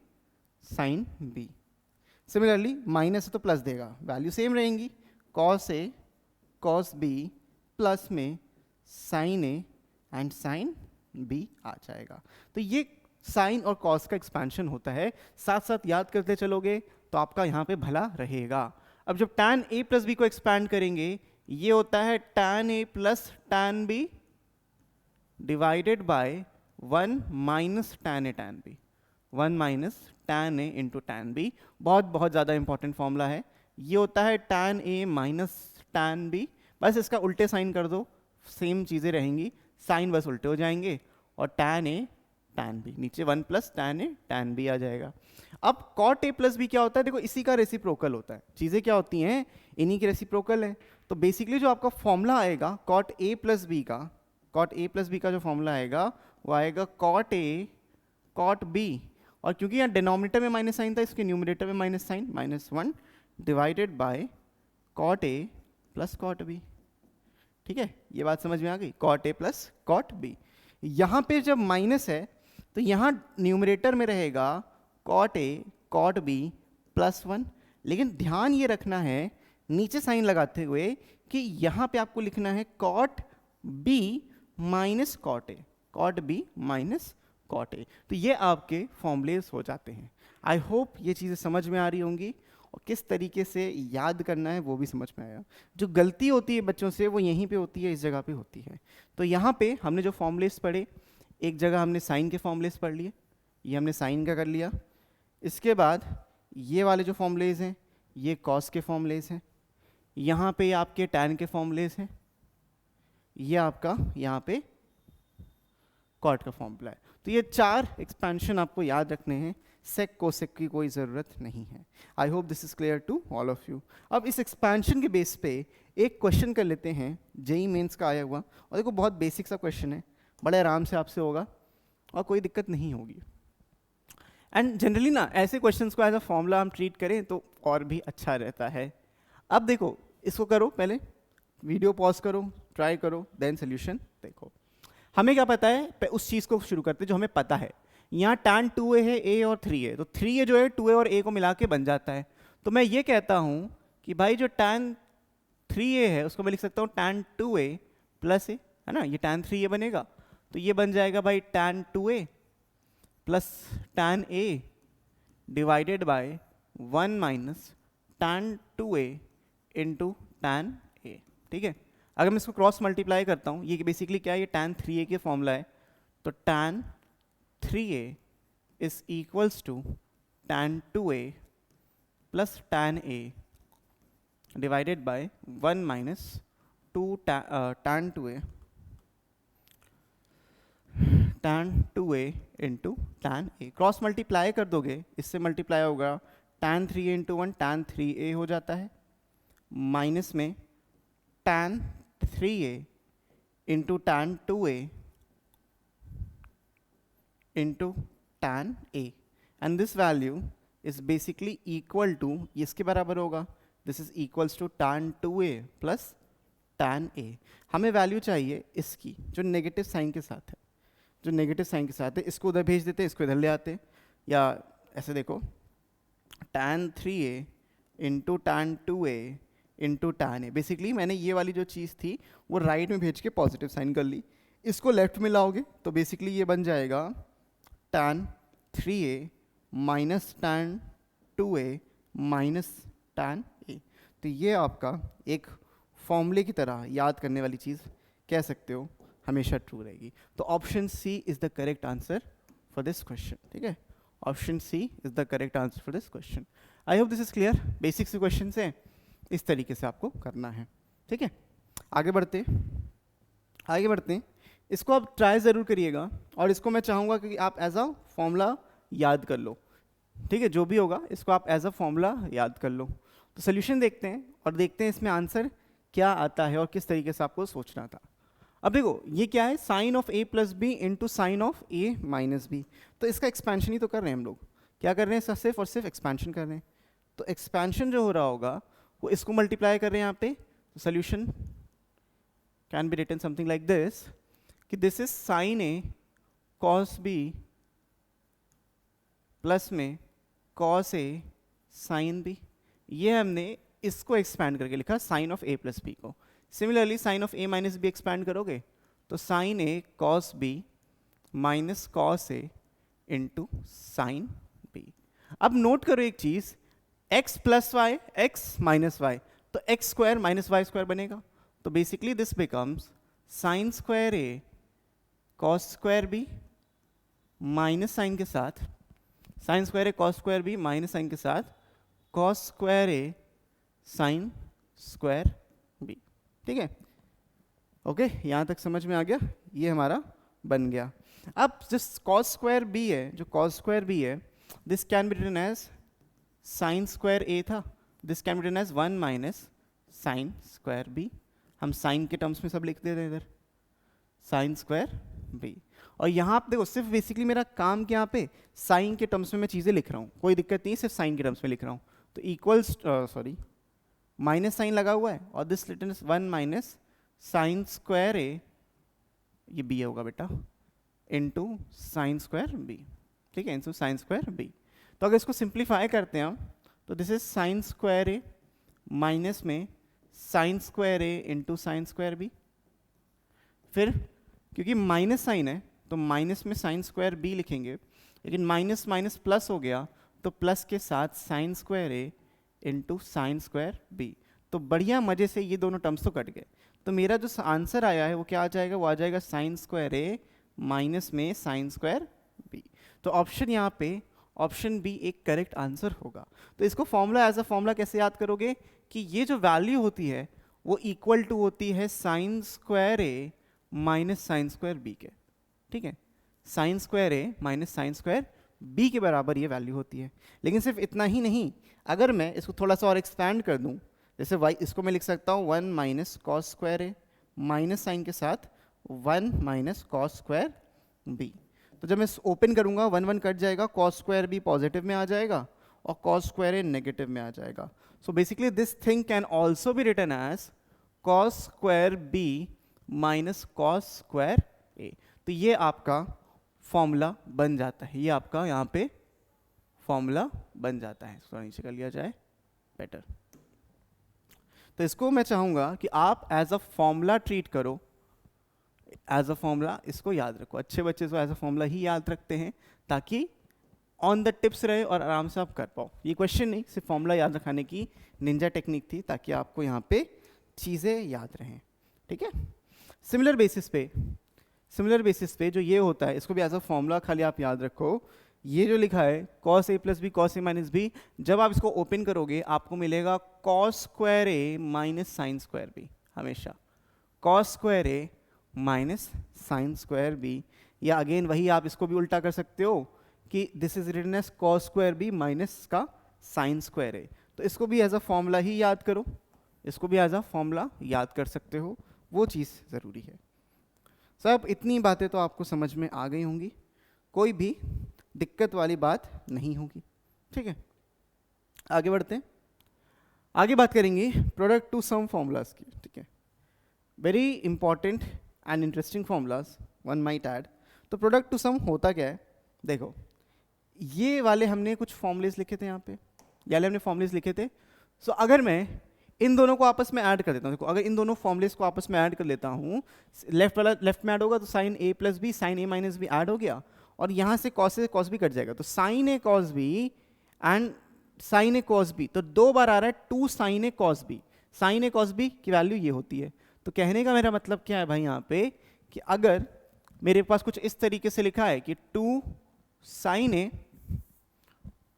sine b। Similarly minus है तो प्लस देगा, वैल्यू सेम रहेंगी। cos a cos b plus में sine a and sine b आ जाएगा। तो ये साइन और cos का एक्सपेंशन होता है, साथ साथ याद करते चलोगे तो आपका यहाँ पे भला रहेगा। अब जब tan a + b को एक्सपैंड करेंगे, ये होता है tan a + tan b divided by 1 - tan a tan b, 1 - tan a × tan b। बहुत ज़्यादा इंपॉर्टेंट फॉर्मूला है। ये होता है tan a - tan b, बस इसका उल्टे साइन कर दो, सेम चीज़ें रहेंगी, साइन बस उल्टे हो जाएंगे, और tan a tan b नीचे 1 + tan a tan b आ जाएगा। अब cot a + b क्या होता है? देखो, इसी का रेसिप्रोकल होता है। चीज़ें क्या होती हैं? इन्हीं के रेसिप्रोकल है। तो बेसिकली जो आपका फॉर्मूला आएगा cot a + b का, cot a + b का जो फॉर्मूला आएगा वो आएगा cot a cot b, और क्योंकि यहाँ डिनोमिनेटर में माइनस साइन था, इसके न्यूमरेटर में minus sine, -1 divided by cot A plus cot B. ठीक है, ये बात समझ में आ गई, cot A plus cot B. यहाँ पे जब माइनस है तो यहाँ न्यूमरेटर में रहेगा कॉट ए कॉट बी +1, लेकिन ध्यान ये रखना है नीचे साइन लगाते हुए कि यहाँ पे आपको लिखना है cot B minus cot A, cot B minus cot A. तो ये आपके फॉर्मूलेस हो जाते हैं। आई होप ये चीज़ें समझ में आ रही होंगी और किस तरीके से याद करना है वो भी समझ में आया। जो गलती होती है बच्चों से वो यहीं पे होती है, इस जगह पे होती है। तो यहाँ पे हमने जो फॉर्मूलेस पढ़े, एक जगह हमने साइन के फॉर्मूलेस पढ़ लिए, ये हमने साइन का कर लिया। इसके बाद ये वाले जो फॉर्मूलेस हैं ये कॉस के फॉर्मूलेस हैं, यहाँ पे आपके टैन के फॉर्मूलेस हैं, ये आपका यहाँ पे कॉट का फॉर्मूला है। तो ये 4 एक्सपेंशन आपको याद रखने हैं, सेक कोसेक की कोई ज़रूरत नहीं है। I hope this is clear to all of you. अब इस एक्सपेंशन के बेस पे एक क्वेश्चन कर लेते हैं, जेई मेंस का आया हुआ, और देखो बहुत बेसिक सा क्वेश्चन है, बड़े आराम से आपसे होगा और कोई दिक्कत नहीं होगी। एंड जनरली ना ऐसे क्वेश्चंस को एज अ फॉर्मूला हम ट्रीट करें तो और भी अच्छा रहता है। अब देखो इसको करो, पहले वीडियो पॉज करो, ट्राई करो, देन सोल्यूशन देखो। हमें क्या पता है, उस चीज़ को शुरू करते जो हमें पता है। यहाँ tan 2a है, a और 3a, तो 3a जो है 2a और a को मिला के बन जाता है। तो मैं ये कहता हूँ कि भाई जो tan 3a है उसको मैं लिख सकता हूँ tan 2a प्लस a, है ना, ये tan 3a बनेगा। तो ये बन जाएगा भाई tan 2a plus tan a divided by 1 minus tan 2a into tan a। ठीक है, अगर मैं इसको क्रॉस मल्टीप्लाई करता हूँ, ये बेसिकली क्या है, ये tan 3a के फॉर्मूला है। तो tan 3a is equals to tan 2a plus tan a divided by 1 minus tan 2a into tan a। Cross multiply कर दोगे, इससे मल्टीप्लाई होगा tan 3a into 1 tan 3a हो जाता है, माइनस में tan 3a into tan 2a into tan a, and this value is basically equal to, इसके बराबर होगा, this is equals to tan 2a plus tan a। हमें value चाहिए इसकी जो नेगेटिव साइन के साथ है, जो नेगेटिव साइन के साथ है, इसको उधर भेज देते, इसको इधर ले आते, या ऐसे देखो tan 3a into tan 2a into tan a। Basically मैंने ये वाली जो चीज़ थी वो राइट में भेज के पॉजिटिव साइन कर ली, इसको लेफ्ट में लाओगे तो बेसिकली ये बन जाएगा tan 3a minus tan 2a minus tan a। तो ये आपका एक फॉर्मूले की तरह याद करने वाली चीज़ कह सकते हो, हमेशा ट्रू रहेगी। तो option C is the correct answer for this question. ठीक है, option C is the correct answer for this question. I hope this is clear. Basic से क्वेश्चन है, इस तरीके से आपको करना है। ठीक है, आगे बढ़ते हैं। इसको आप ट्राई ज़रूर करिएगा और इसको मैं चाहूँगा कि आप एज अ फॉर्मूला याद कर लो। ठीक है, जो भी होगा इसको आप एज अ फॉर्मूला याद कर लो। तो सोल्यूशन देखते हैं और देखते हैं इसमें आंसर क्या आता है और किस तरीके से आपको सोचना था। अब देखो ये क्या है, sine of a plus B into sine of a minus B. तो इसका एक्सपेंशन ही तो कर रहे हैं हम लोग, क्या कर रहे हैं, सिर्फ और सिर्फ एक्सपेंशन कर रहे हैं। तो एक्सपेंशन जो हो रहा होगा वो इसको मल्टीप्लाई कर रहे हैं यहाँ पे। तो solution can be written something like this कि this is sine a cos b plus में कॉस a साइन b। ये हमने इसको एक्सपैंड करके लिखा sine of a plus b को। Similarly sine of a minus b expand करोगे तो sine a cos b minus cos a into sine b। अब नोट करो एक चीज, x plus Y X minus Y, तो X square minus Y square बनेगा। तो basically this becomes sine square a cos square b minus sine के साथ, sine square a cos square b minus sine के साथ cos square a sine square b। ठीक है, okay, यहाँ तक समझ में आ गया, ये हमारा बन गया। अब जिस कॉस स्क्वायर b है, जो कॉस स्क्वायर b है, this can be written as sine square a था, this can be written as 1 minus sine square b। हम साइन के टर्म्स में सब लिख देते हैं इधर, साइन स्क्वायर बी। और यहाँ आप देखो सिर्फ बेसिकली मेरा काम क्या यहाँ पे साइन के टर्म्स में मैं चीज़ें लिख रहा हूँ, कोई दिक्कत नहीं, सिर्फ साइन के टर्म्स में लिख रहा हूँ। तो इक्वल्स सॉरी माइनस साइन लगा हुआ है और this written is 1 minus sine square A, ये बी होगा बेटा, इनटू साइन स्क्वायर बी, ठीक है, इनटू साइन स्क्वायर बी। तो अगर इसको सिंप्लीफाई करते हैं हम तो this is sign square A minus में साइन स्क्वायर ए इंटू साइन स्क्वायर बी। फिर क्योंकि माइनस साइन है तो माइनस में साइन स्क्वायर बी लिखेंगे, लेकिन माइनस माइनस प्लस हो गया तो प्लस के साथ साइन स्क्वायर ए इंटू साइन स्क्वायर बी। तो बढ़िया मजे से ये दोनों टर्म्स तो कट गए। तो मेरा जो आंसर आया है वो क्या आ जाएगा, वो आ जाएगा साइन स्क्वायर ए माइनस में साइन स्क्वायर बी। तो ऑप्शन यहाँ पे ऑप्शन बी एक करेक्ट आंसर होगा। तो इसको फॉर्मूला एज अ फॉर्मूला कैसे याद करोगे कि ये जो वैल्यू होती है वो इक्वल टू होती है साइन स्क्वायर ए माइनस साइन स्क्वायर बी के, ठीक है, साइन स्क्वायर ए माइनस साइन स्क्वायर बी के बराबर ये वैल्यू होती है। लेकिन सिर्फ इतना ही नहीं, अगर मैं इसको थोड़ा सा और एक्सपैंड कर दूं, जैसे वाई इसको मैं लिख सकता हूँ 1 माइनस कॉस स्क्वायर ए माइनस साइन के साथ 1 माइनस कॉस स्क्वायर बी। तो जब मैं ओपन करूंगा 1 1 कट जाएगा, कॉस स्क्वायर बी पॉजिटिव में आ जाएगा और कॉस स्क्वायर ए नेगेटिव में आ जाएगा। So basically this thing can also be written as cos square B minus cos square A. तो ये आपका फॉर्मूला बन जाता है, ये आपका यहाँ पे फॉर्मूला बन जाता है। थोड़ा नीचे कर लिया जाए बेटर। तो इसको मैं चाहूँगा कि आप एज अ फॉर्मूला ट्रीट करो, एज अ फॉर्मूला इसको याद रखो। अच्छे बच्चे को एज अ फॉर्मूला ही याद रखते हैं ताकि ऑन द टिप्स रहे और आराम से आप कर पाओ। ये क्वेश्चन नहीं, सिर्फ फॉर्मूला याद रखाने की निंजा टेक्निक थी ताकि आपको यहाँ पे चीज़ें याद रहें, ठीक है। सिमिलर बेसिस पे जो ये होता है इसको भी एज अ फॉर्मूला खाली आप याद रखो। ये जो लिखा है cos a plus B cos a minus B, जब आप इसको ओपन करोगे आपको मिलेगा cos square a minus sine square B, हमेशा cos square a minus sine square B. या अगेन वही आप इसको भी उल्टा कर सकते हो कि this is written as cos square B minus का साइन स्क्वायर a। तो इसको भी एज अ फॉर्मूला ही याद करो, इसको भी एज अ फॉर्मूला याद कर सकते हो, वो चीज़ ज़रूरी है। सब इतनी बातें तो आपको समझ में आ गई होंगी, कोई भी दिक्कत वाली बात नहीं होगी, ठीक है। आगे बढ़ते हैं, आगे बात करेंगे प्रोडक्ट टू सम फॉर्मूलाज की, ठीक है। Very important and interesting formulas one might add. तो प्रोडक्ट टू सम होता क्या है, देखो ये वाले हमने कुछ फॉर्मूलेज लिखे थे यहाँ पे, ये वाले हमने फॉर्मूलेज लिखे थे। सो अगर मैं इन दोनों को आपस में ऐड कर देता हूँ, देखो अगर इन दोनों फॉर्मूलेज को आपस में ऐड कर लेता हूँ, लेफ्ट वाला लेफ्ट में ऐड होगा तो sine A plus B sine A minus B Ed हो गया, और यहाँ से कॉस बी कट जाएगा तो sine A cos B and sine A cos B, तो 2 बार आ रहा है 2 sine A cos B. Sine A cos B की वैल्यू ये होती है। तो कहने का मेरा मतलब क्या है भाई यहाँ पे कि अगर मेरे पास कुछ इस तरीके से लिखा है कि 2 sine A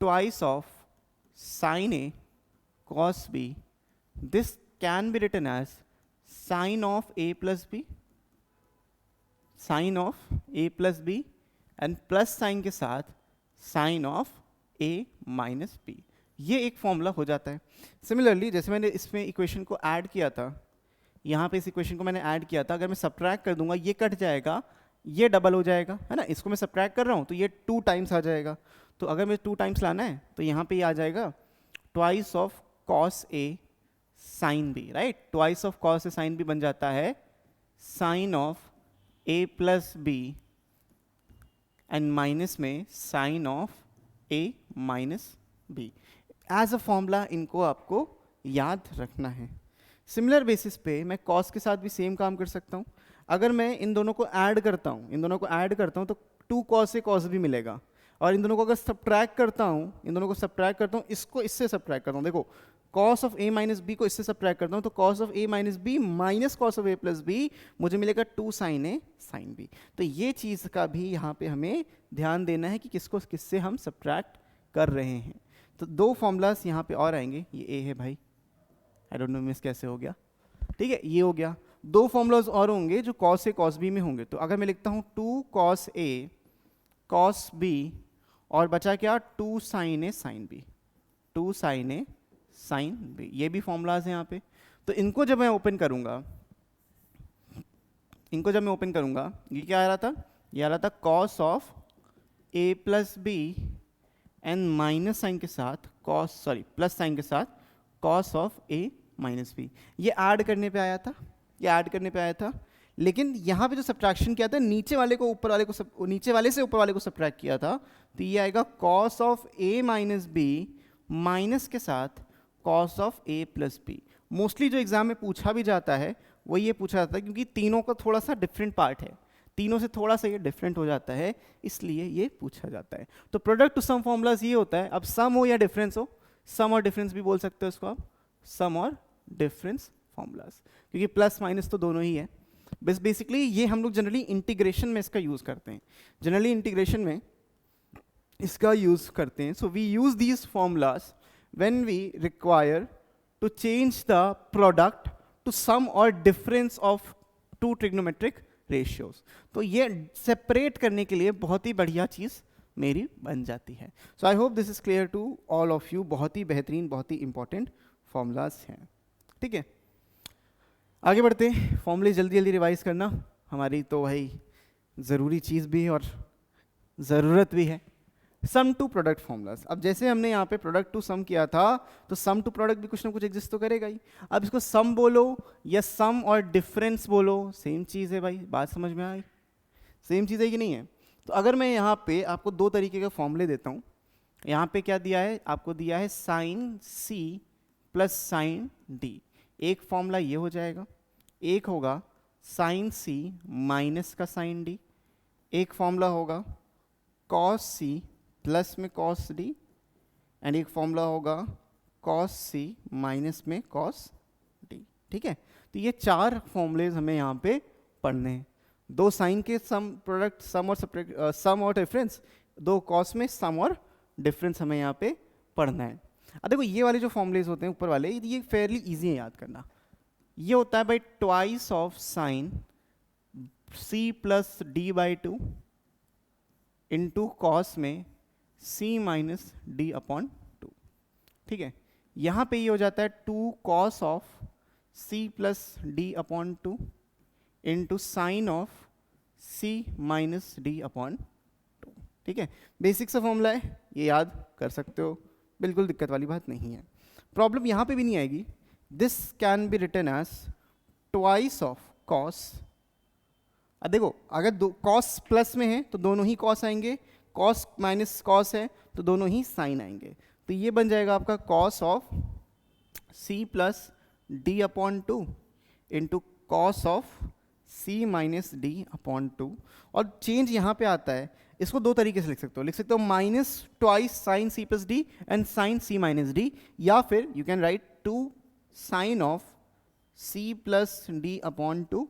twice of sine A cos B, this can be written as sine of a plus b, sine of a plus b and plus sine के साथ sin of a minus b। ये एक formula हो जाता है। Similarly जैसे मैंने इसमें इक्वेशन को ऐड किया था, यहाँ पे इस इक्वेशन को मैंने ऐड किया था, अगर मैं सब्ट्रैक्ट कर दूंगा ये कट जाएगा, ये डबल हो जाएगा, है ना। इसको मैं सब्ट्रैक्ट कर रहा हूँ तो ये 2 टाइम्स आ जाएगा। तो अगर मैं 2 टाइम्स लाना है तो यहाँ पे ये आ जाएगा twice of cos a sine B, right. Twice of cos A sine B बन जाता है sine of A plus B and minus में sine of A minus B. As a formula इनको आपको याद रखना है। सिमिलर बेसिस पे मैं कॉस के साथ भी सेम काम कर सकता हूँ। अगर मैं इन दोनों को ऐड करता हूँ तो 2 cos ए cos बी मिलेगा, और इन दोनों को अगर सब्ट्रैक्ट करता हूँ इसको इससे सब्ट्रैक्ट करता हूँ, देखो cos of a minus B को इससे सब्ट्रैक्ट करता हूँ तो cos of a minus B minus cos of a plus B मुझे मिलेगा 2 sin a sin b। तो ये चीज़ का भी यहाँ पे हमें ध्यान देना है कि किसको किससे हम सब्ट्रैक्ट कर रहे हैं। तो 2 फॉर्मूलाज यहाँ पे और आएंगे, ये a है भाई, आई डोंट नो मिस कैसे हो गया, ठीक है, ये हो गया। 2 फॉर्मूलाज और होंगे जो cos a cos b में होंगे। तो अगर मैं लिखता हूँ 2 cos a cos b और बचा क्या 2 sin a sin b, 2 sin a sine B, ये भी फॉर्मूलाज हैं यहाँ पे। तो इनको जब मैं ओपन करूंगा इनको जब मैं ओपन करूंगा, ये क्या आ रहा था, ये आ रहा था cos of A plus B and minus sine के साथ कॉस, सॉरी प्लस साइन के साथ cos of A minus B. ये ऐड करने पे आया था, ये ऐड करने पे आया था। लेकिन यहाँ पे जो सब्ट्रैक्शन किया था, नीचे वाले को ऊपर वाले को नीचे वाले से ऊपर वाले को सब्ट्रैक्ट किया था, तो ये आएगा cos of A minus B minus के साथ cos of A plus B. Mostly जो एग्जाम में पूछा भी जाता है वो ये पूछा जाता है, क्योंकि तीनों का थोड़ा सा डिफरेंट पार्ट है, तीनों से थोड़ा सा ये डिफरेंट हो जाता है, इसलिए ये पूछा जाता है। तो प्रोडक्ट टू सम फॉर्मूलाज ये होता है, अब सम हो या डिफरेंस हो, सम और डिफरेंस भी बोल सकते हो इसको आप, सम और डिफरेंस फॉर्मूलाज, क्योंकि प्लस माइनस तो दोनों ही है। बस बेसिकली ये हम लोग जनरली इंटीग्रेशन में इसका यूज करते हैं, जनरली इंटीग्रेशन में इसका यूज करते हैं। So we use these formulas when we require to change the product to sum और difference of two trigonometric ratios. तो ये सेपरेट करने के लिए बहुत ही बढ़िया चीज मेरी बन जाती है। So I hope this is clear to all of you. बहुत ही बेहतरीन, बहुत ही इंपॉर्टेंट फॉर्मूलाज हैं, ठीक है। आगे बढ़ते हैं, फॉर्मूले जल्दी जल्दी रिवाइज करना हमारी तो भाई ज़रूरी चीज़ भी है और ज़रूरत भी है। सम टू प्रोडक्ट फॉर्मूलाज, अब जैसे हमने यहाँ पे प्रोडक्ट टू सम किया था, तो सम टू प्रोडक्ट भी कुछ ना कुछ एग्जिस्ट तो करेगा ही। अब इसको सम बोलो या सम और डिफरेंस बोलो, सेम चीज़ है भाई, बात समझ में आई, सेम चीज़ है कि नहीं है। तो अगर मैं यहाँ पे आपको दो तरीके के फॉर्मूले देता हूँ, यहाँ पे क्या दिया है, आपको दिया है sine C plus sine D. एक फॉर्मूला ये हो जाएगा, एक होगा साइन सी माइनस का साइन डी, एक फॉर्मूला होगा कॉस सी प्लस में कॉस डी, एंड एक फॉर्मूला होगा कॉस सी माइनस में कॉस डी, ठीक है। तो ये चार फॉर्मूलेज हमें यहाँ पे पढ़ने हैं। दो साइन के सम प्रोडक्ट, सम और डिफरेंस, दो कॉस में सम और डिफरेंस हमें यहाँ पे पढ़ना है। अब देखो ये वाले जो फॉर्मूलेज होते हैं ऊपर वाले, ये फेयरली इजी है याद करना। ये होता है भाई twice of sine C plus D by two into cos में C minus D upon two, ठीक है। यहाँ पे ये हो जाता है two cos of C plus D upon two into sine of C minus D upon two, ठीक है। बेसिक सा फॉर्मूला है, ये याद कर सकते हो, बिल्कुल दिक्कत वाली बात नहीं है। प्रॉब्लम यहाँ पे भी नहीं आएगी। This can be written as twice of cos. अब देखो अगर दो कॉस प्लस में है तो दोनों ही कॉस आएंगे, कॉस माइनस कॉस है तो दोनों ही साइन आएंगे। तो ये बन जाएगा आपका cos of C plus D upon two into cos of C minus D upon two. और चेंज यहाँ पे आता है, इसको दो तरीके से लिख सकते हो minus twice sine C plus D and sine C minus D, या फिर you can write two sine of C plus D upon two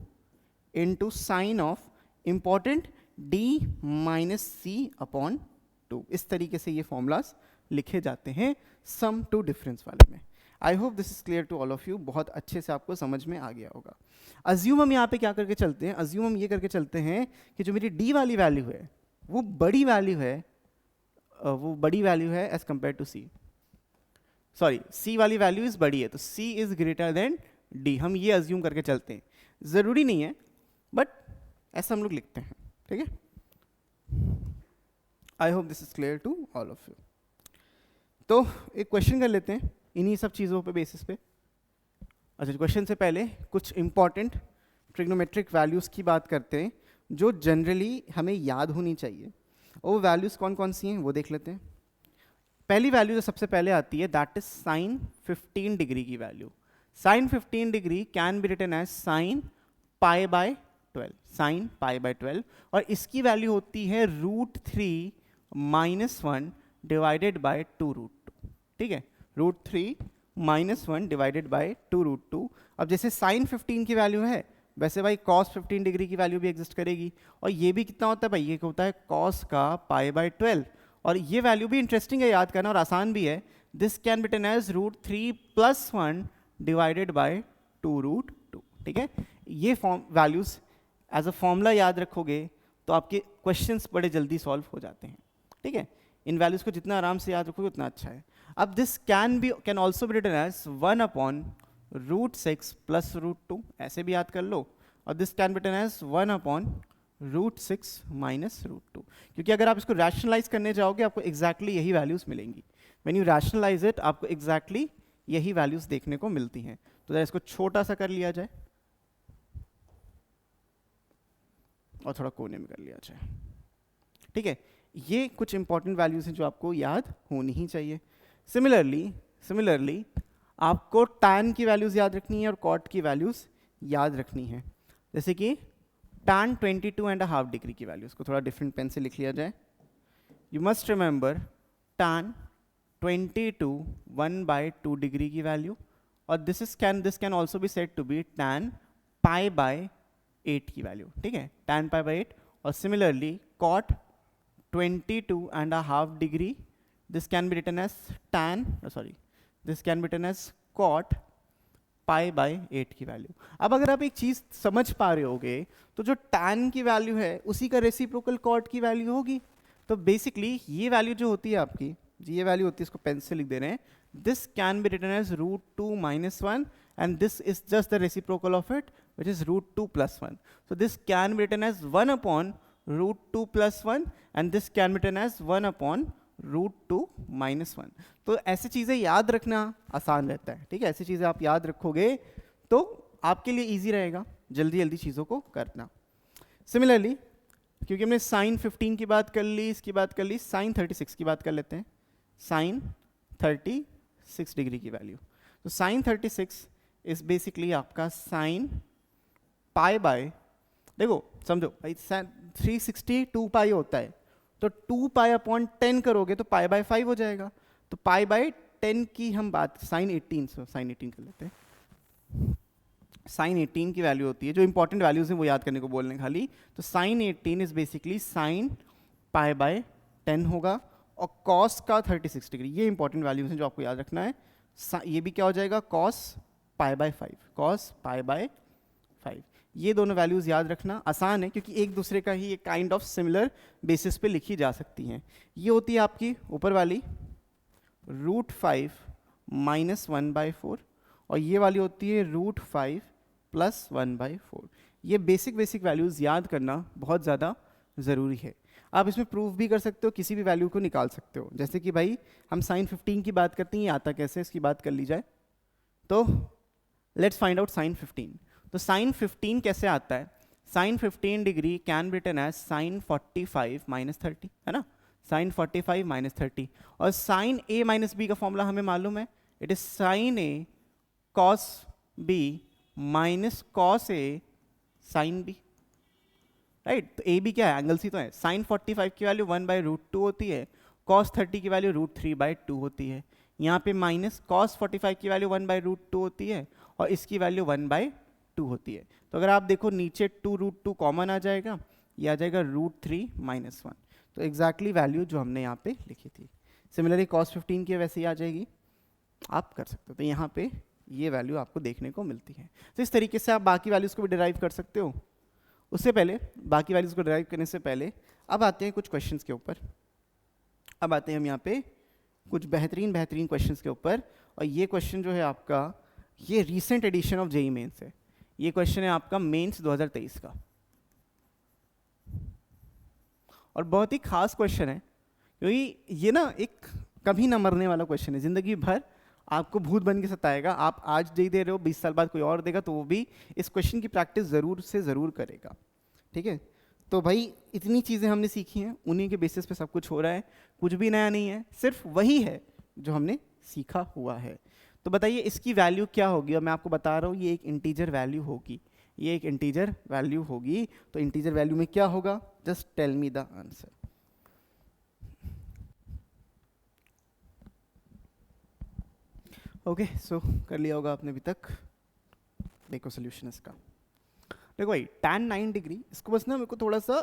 into sine of important D minus C upon two. इस तरीके से ये formulas लिखे जाते हैं सम to difference वाले में। I hope this is clear to all of you, बहुत अच्छे से आपको समझ में आ गया होगा। अज्यूम हम यहाँ पे क्या करके चलते हैं, अज्यूम हम ये करके चलते हैं कि जो मेरी डी वाली वैल्यू है वो बड़ी वैल्यू है, as compare to C, sorry C वाली वैल्यू इज बड़ी है तो C is greater than D, हम ये अज्यूम करके चलते हैं। जरूरी नहीं है बट ऐसा हम लोग लिखते हैं, ठीक है। I hope this is clear to all of you. तो एक क्वेश्चन कर लेते हैं इन्हीं सब चीज़ों पे बेसिस पे। अच्छा, क्वेश्चन से पहले कुछ इंपॉर्टेंट ट्रिग्नोमेट्रिक वैल्यूज़ की बात करते हैं जो जनरली हमें याद होनी चाहिए। और वो वैल्यूज़ कौन कौन सी हैं वो देख लेते हैं। पहली वैल्यू जो सबसे पहले आती है दैट इज साइन 15 डिग्री की value. Sine 15 degree can be written as sine pi by 12, sine pi by 12, और इसकी वैल्यू होती है √3 - 1 डिवाइडेड बाय 2√2, ठीक है। √3 - 1 डिवाइडेड बाय 2√2। अब जैसे साइन 15 की वैल्यू है वैसे भाई कॉस 15 डिग्री की वैल्यू भी एग्जिस्ट करेगी, और ये भी कितना होता है भाई, ये होता है कॉस का पाई बाय 12, और ये वैल्यू भी इंटरेस्टिंग है याद करना और आसान भी है। This can be written as √3 + 1 divided by 2√2, ठीक है। ये वैल्यूज एज अ फॉर्मूला याद रखोगे तो आपके क्वेश्चंस बड़े जल्दी सॉल्व हो जाते हैं, ठीक है। इन वैल्यूज को जितना आराम से याद रखोगे उतना अच्छा है। अब this can also be written as 1/√6 + √2, ऐसे भी याद कर लो। और this can be written as 1/√6 minus √2, क्योंकि अगर आप इसको रैशनलाइज करने जाओगे आपको एग्जैक्टली यही वैल्यूज मिलेंगी। व्हेन यू रैशनलाइज इट आपको एग्जैक्टली यही वैल्यूज देखने को मिलती हैं। तो जरा इसको छोटा सा कर लिया जाए और थोड़ा कोने में कर लिया जाए, ठीक है। ये कुछ इंपॉर्टेंट वैल्यूज हैं जो आपको याद होनी ही चाहिए। सिमिलरली आपको tan की वैल्यूज याद रखनी है और cot की वैल्यूज याद रखनी है। जैसे कि tan 22.5 डिग्री की वैल्यूज को थोड़ा डिफरेंट पेन से लिख लिया जाए। You must remember tan 22 1/2 degree की वैल्यू, और this can also be said to be tan π/8 की वैल्यू, ठीक है, tan π/8। और similarly cot 22.5 degree, this can be written as cot π/8 की वैल्यू। अब अगर आप एक चीज समझ पा रहे होगे तो जो tan की वैल्यू है उसी का रेसिप्रोकल cot की वैल्यू होगी। तो बेसिकली ये वैल्यू जो होती है आपकी, ये वैल्यू होती है, इसको पेन से लिख दे रहे हैं, this can be written as √2 - 1 and this is just the reciprocal of it, which is √2 + 1. So this can be written as 1/√2 + 1 and this can be written as 1/√2 - 1. तो ऐसी चीज़ें याद रखना आसान रहता है, ठीक है। ऐसी चीज़ें आप याद रखोगे तो आपके लिए ईजी रहेगा जल्दी जल्दी चीज़ों को करना। सिमिलरली क्योंकि हमने sin 15 की बात कर ली, इसकी बात कर ली, sin 36 की बात कर लेते हैं। sin 36 डिग्री की वैल्यू, तो sin 36 इज बेसिकली आपका sin π/, देखो समझो 360 2π होता है, तो 2π/10 करोगे तो π/5 हो जाएगा। तो π/10 की हम बात sin 18 कर लेते हैं। sin 18 की वैल्यू होती है, जो इंपॉर्टेंट वैल्यूज हैं वो याद करने को बोल रहे हैं खाली। तो sin 18 इज बेसिकली sin π/10 होगा, और cos का 36 डिग्री, ये इंपॉर्टेंट वैल्यूज हैं जो आपको याद रखना है। ये भी क्या हो जाएगा, cos π/5। ये दोनों वैल्यूज याद रखना आसान है क्योंकि एक दूसरे का ही एक काइंड ऑफ सिमिलर बेसिस पे लिखी जा सकती हैं। ये होती है आपकी ऊपर वाली √5 - 1/4, और ये वाली होती है √5 + 1/4। ये बेसिक वैल्यूज याद करना बहुत ज़्यादा ज़रूरी है। आप इसमें प्रूफ भी कर सकते हो, किसी भी वैल्यू को निकाल सकते हो। जैसे कि भाई हम sin 15 की बात करते हैं, ये आता कैसे, इसकी बात कर ली जाए। तो लेट्स फाइंड आउट sin 15। तो sin 15 कैसे आता है, sin 15 degree can be written as sin 45 - 30, है ना, sin 45 - 30। और sin a - b का फॉर्मूला हमें मालूम है, it is sin a cos b - cos a sin b, right. तो a b क्या है, एंगल्स ही तो है। sin 45 की वैल्यू 1/√2 होती है, cos 30 की वैल्यू √3/2 होती है। यहाँ पे माइनस cos 45 की वैल्यू 1/√2 होती है और इसकी वैल्यू 1/2 होती है। तो अगर आप देखो नीचे 2√2 कॉमन आ जाएगा, ये आ जाएगा √3 - 1। तो एग्जैक्टली वैल्यू जो हमने यहाँ पे लिखी थी। सिमिलरली cos 15 की वैसे ही आ जाएगी, आप कर सकते हो। तो यहाँ पे ये वैल्यू आपको देखने को मिलती है। तो इस तरीके से आप बाकी वैल्यूज को भी डिराइव कर सकते हो। उससे पहले, बाकी वैल्यूज को डिराइव करने से पहले अब आते हैं कुछ क्वेश्चंस के ऊपर। अब आते हैं हम यहाँ पे कुछ बेहतरीन क्वेश्चंस के ऊपर। और ये क्वेश्चन जो है आपका, ये recent edition of JEE Mains है। ये क्वेश्चन है आपका मेंस 2023 का, और बहुत ही खास क्वेश्चन है क्योंकि ये ना एक कभी ना मरने वाला क्वेश्चन है। जिंदगी भर आपको भूत बन के सताएगा। आप आज जेईई दे रहे हो, 20 साल बाद कोई और देगा तो वो भी इस क्वेश्चन की प्रैक्टिस ज़रूर से ज़रूर करेगा, ठीक है। तो भाई इतनी चीज़ें हमने सीखी हैं, उन्हीं के बेसिस पे सब कुछ हो रहा है, कुछ भी नया नहीं है, सिर्फ वही है जो हमने सीखा हुआ है। तो बताइए इसकी वैल्यू क्या होगी। और मैं आपको बता रहा हूँ ये एक इंटीजर वैल्यू होगी, ये एक इंटीजर वैल्यू होगी। तो इंटीजर वैल्यू में क्या होगा, just tell me the answer. Okay, so कर लिया होगा आपने अभी तक। देखो सोल्यूशन इसका, देखो भाई tan 9 डिग्री, इसको बस ना मेरे को थोड़ा सा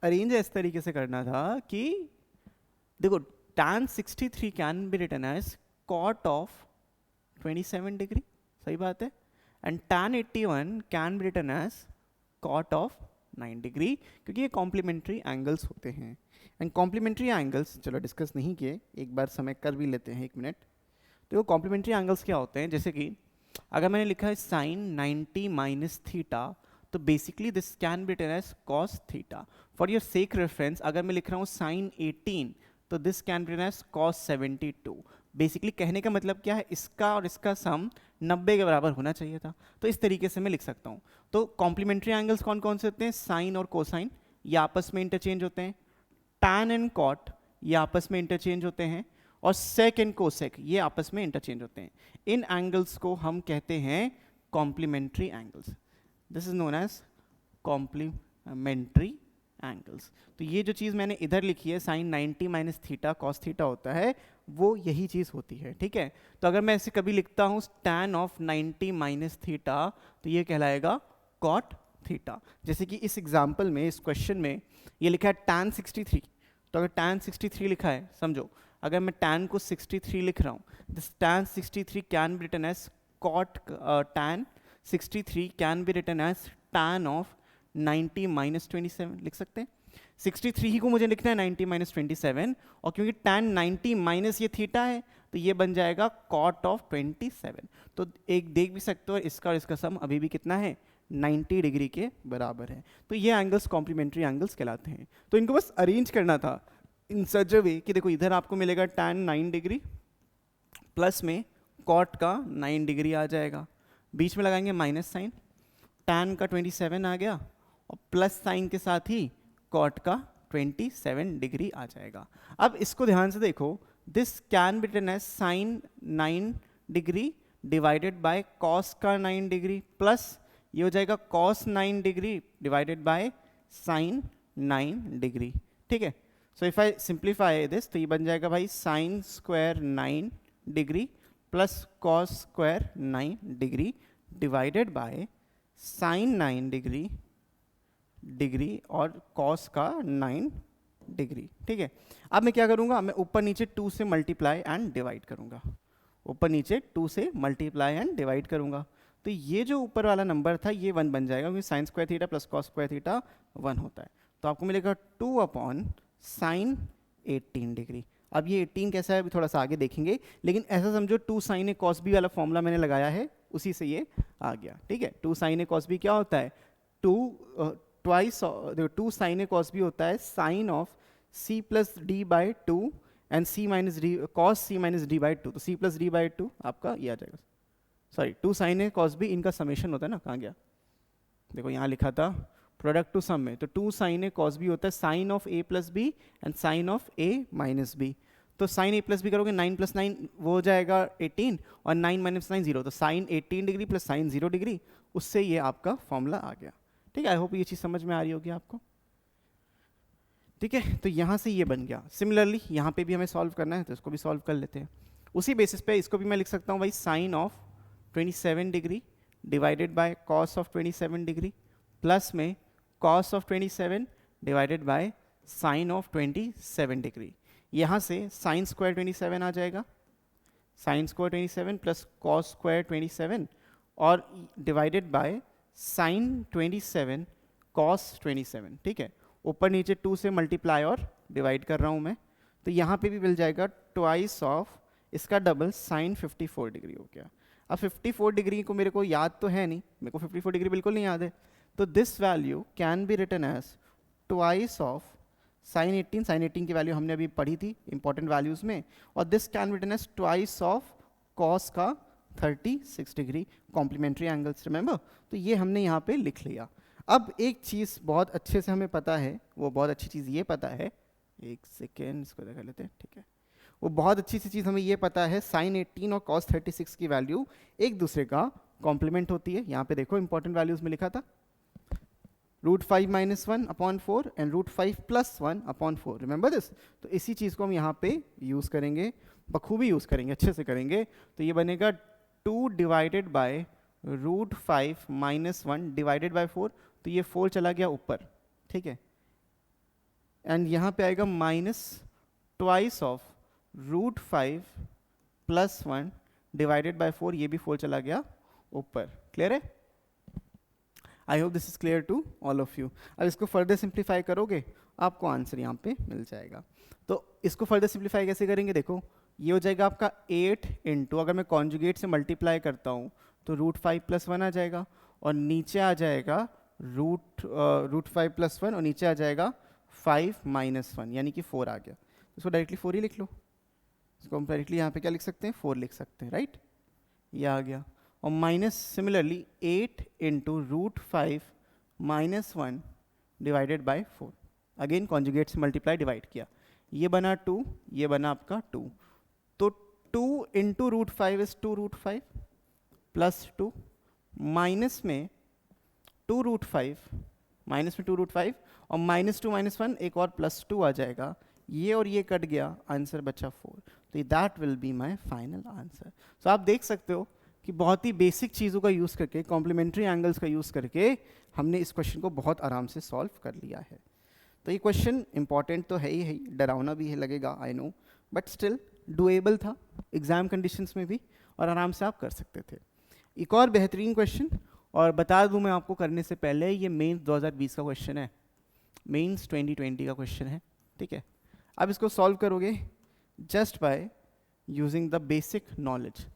अरेंज इस तरीके से करना था कि देखो tan 63 can be written as cot of 27 degree, सही बात है। And tan 81 can be written as cot of 9 degree, क्योंकि ये कॉम्प्लीमेंट्री एंगल्स होते हैं। एंड कॉम्प्लीमेंट्री एंगल्स चलो डिस्कस नहीं किए, एक बार समय कर भी लेते हैं, 1 मिनट। तो वो कॉम्प्लीमेंट्री एंगल्स क्या होते हैं, जैसे कि अगर मैंने लिखा है sin 90 - थीटा, तो basically this can be written as cos theta. For your sake reference अगर मैं लिख रहा हूँ साइन 18 तो this can be written as cos 72। Basically कहने का मतलब क्या है, इसका और इसका सम 90 के बराबर होना चाहिए था, तो इस तरीके से मैं लिख सकता हूँ। तो कॉम्प्लीमेंट्री एंगल्स कौन कौन से होते हैं, साइन और कोसाइन, ये आपस में इंटरचेंज होते हैं। टैन एंड कॉट ये आपस में इंटरचेंज होते हैं, और सेक एंड कोसेक ये आपस में इंटरचेंज होते हैं। इन एंगल्स को हम कहते हैं complementary angles. This is known as complementary angles. तो ये जो चीज़ मैंने इधर लिखी है sine 90 minus theta cos theta होता है, वो यही चीज़ होती है, ठीक है। तो अगर मैं ऐसे कभी लिखता हूँ टैन ऑफ 90 माइनस थीटा तो ये कहलाएगा कॉट थीटा। जैसे कि इस एग्जाम्पल में, इस क्वेश्चन में ये लिखा है टैन 63, तो अगर टैन 63 लिखा है, समझो अगर मैं टैन को 63 लिख रहा हूँ, this tan 63 can be written as cot tan 63 can be written as tan of 90 minus 27 लिख सकते हैं। 63 ही को मुझे लिखना है 90 माइनस 27, और क्योंकि टैन 90 माइनस ये थीटा है तो ये बन जाएगा कॉट ऑफ 27। तो एक देख भी सकते हो इसका और इसका सम अभी भी कितना है, 90 डिग्री के बराबर है। तो ये एंगल्स कॉम्प्लीमेंट्री एंगल्स कहलाते हैं। तो इनको बस अरेंज करना था इन सच अ वे कि देखो इधर आपको मिलेगा टैन 9 डिग्री प्लस में कॉट का 9 डिग्री आ जाएगा, बीच में लगाएंगे माइनस साइन, टैन का 27 आ गया और प्लस साइन के साथ ही कॉट का 27 डिग्री आ जाएगा। अब इसको ध्यान से देखो, this can be written as sine 9 degree divided by cos का 9 डिग्री, प्लस ये हो जाएगा cos 9 degree divided by sine 9 degree, ठीक है। So if I simplify this तो ये बन जाएगा भाई sine square 9 degree plus cos square 9 degree divided by sine 9 degree और कॉस का 9 डिग्री, ठीक है। अब मैं क्या करूंगा, मैं ऊपर नीचे 2 से मल्टीप्लाई एंड डिवाइड करूंगा, ऊपर नीचे 2 से मल्टीप्लाई एंड डिवाइड करूंगा। तो ये जो ऊपर वाला नंबर था ये 1 बन जाएगा, क्योंकि sign square theta plus cos square theta 1 होता है। तो आपको मिलेगा 2 अपॉन साइन 18 डिग्री। अब ये 18 कैसा है अभी थोड़ा सा आगे देखेंगे, लेकिन ऐसा समझो 2 साइन ए कॉस बी वाला फॉर्मूला मैंने लगाया है, उसी से ये आ गया, ठीक है। 2 साइन ए कॉस बी क्या होता है, 2 साइन ए कॉस बी होता है sine of C plus D by 2 and C minus D cos C minus D by 2, तो सी प्लस डी बाई 2 आपका ये आ जाएगा। Sorry 2 sine A cos B इनका समेशन होता है ना, कहाँ गया, देखो यहाँ लिखा था प्रोडक्ट टू सम में, तो 2 साइन ए कॉस बी होता है sine of A plus B and sine of A minus B. तो साइन ए प्लस बी करोगे 9 प्लस 9 वो हो जाएगा 18 और 9 माइनस 9 0, तो sine 18 degree plus sine 0 degree, उससे ये आपका फॉर्मूला आ गया, ठीक है। आई होप ये चीज़ समझ में आ रही होगी आपको, ठीक है। तो यहाँ से ये बन गया। सिमिलरली यहाँ पे भी हमें सॉल्व करना है तो इसको भी सॉल्व कर लेते हैं। उसी बेसिस पे इसको भी मैं लिख सकता हूँ भाई sine of 27 degree divided by cos of 27 degree plus में cos of 27 divided by sine of 27 degree. यहाँ से साइन स्क्वायर 27 आ जाएगा, sine square 27 plus cos square 27 और डिवाइडेड बाय साइन 27 कॉस 27, ठीक है। ऊपर नीचे 2 से मल्टीप्लाई और डिवाइड कर रहा हूँ मैं, तो यहाँ पे भी मिल जाएगा ट्वाइस ऑफ इसका डबल साइन 54 डिग्री हो गया। अब 54 डिग्री को मेरे को याद तो है नहीं, मेरे को 54 डिग्री बिल्कुल नहीं याद है, तो this value can be written as twice of sine 18, sine 18 की वैल्यू हमने अभी पढ़ी थी इंपॉर्टेंट वैल्यूज में, और this can be written as twice of cos का 36 डिग्री, कॉम्प्लीमेंट्री एंगल्स रिमेंबर। तो ये हमने यहाँ पे लिख लिया। अब एक चीज़ बहुत अच्छे से हमें पता है, वो बहुत अच्छी चीज़ ये पता है, एक सेकेंड इसको देखा लेते हैं, ठीक है। वो बहुत अच्छी सी चीज़ हमें ये पता है साइन 18 और कॉस 36 की वैल्यू एक दूसरे का कॉम्प्लीमेंट होती है। यहाँ पे देखो इंपॉर्टेंट वैल्यूज में लिखा था √5 minus 1 upon 4 and √5 plus 1 upon 4, remember this. तो इसी चीज़ को हम यहाँ पे यूज़ करेंगे, बखूबी यूज़ करेंगे, अच्छे से करेंगे। तो ये बनेगा 2 divided bye √5 minus 1 divided by 4, तो ये 4 चला गया ऊपर, ठीक है। एंड यहाँ पे आएगा minus twice of √5 plus 1 divided by 4, ये भी 4 चला गया ऊपर। क्लियर है? I hope this is clear to all of you. अब इसको फर्दर सिंप्लीफाई करोगे आपको आंसर यहाँ पे मिल जाएगा। तो इसको फर्दर सिंप्लीफाई कैसे करेंगे, देखो ये हो जाएगा आपका 8 इंटू, अगर मैं कॉन्जुगेट से मल्टीप्लाई करता हूँ तो √5 प्लस 1 आ जाएगा और नीचे आ जाएगा रूट 5 प्लस 1 और नीचे आ जाएगा 5 माइनस 1 यानी कि 4 आ गया। इसको डायरेक्टली 4 ही लिख लो, इसको हम डायरेक्टली यहाँ पे क्या लिख सकते हैं 4 लिख सकते हैं, राइट। ये आ गया। और minus similarly 8 into root 5 minus 1 divided by 4, again conjugate से मल्टीप्लाई डिवाइड किया, ये बना 2, ये बना आपका 2, तो 2 into root 5 is 2 root 5 plus 2 minus में 2 रूट 5 माइनस में 2 रूट 5 और माइनस 2 माइनस 1 एक और प्लस 2 आ जाएगा, ये और ये कट गया, आंसर बचा 4, तो that will be my final answer. So आप देख सकते हो कि बहुत ही बेसिक चीज़ों का यूज़ करके, कॉम्प्लीमेंट्री एंगल्स का यूज़ करके हमने इस क्वेश्चन को बहुत आराम से सॉल्व कर लिया है। तो ये क्वेश्चन इंपॉर्टेंट तो है ही, डरावना भी है लगेगा, I know, but still doable था एग्जाम कंडीशंस में भी और आराम से आप कर सकते थे। एक और बेहतरीन क्वेश्चन, और बता दूं मैं आपको करने से पहले, ये मेंस 2020 का क्वेश्चन है, मेंस 2020 का क्वेश्चन है, ठीक है। अब इसको सॉल्व करोगे just by using the basic knowledge,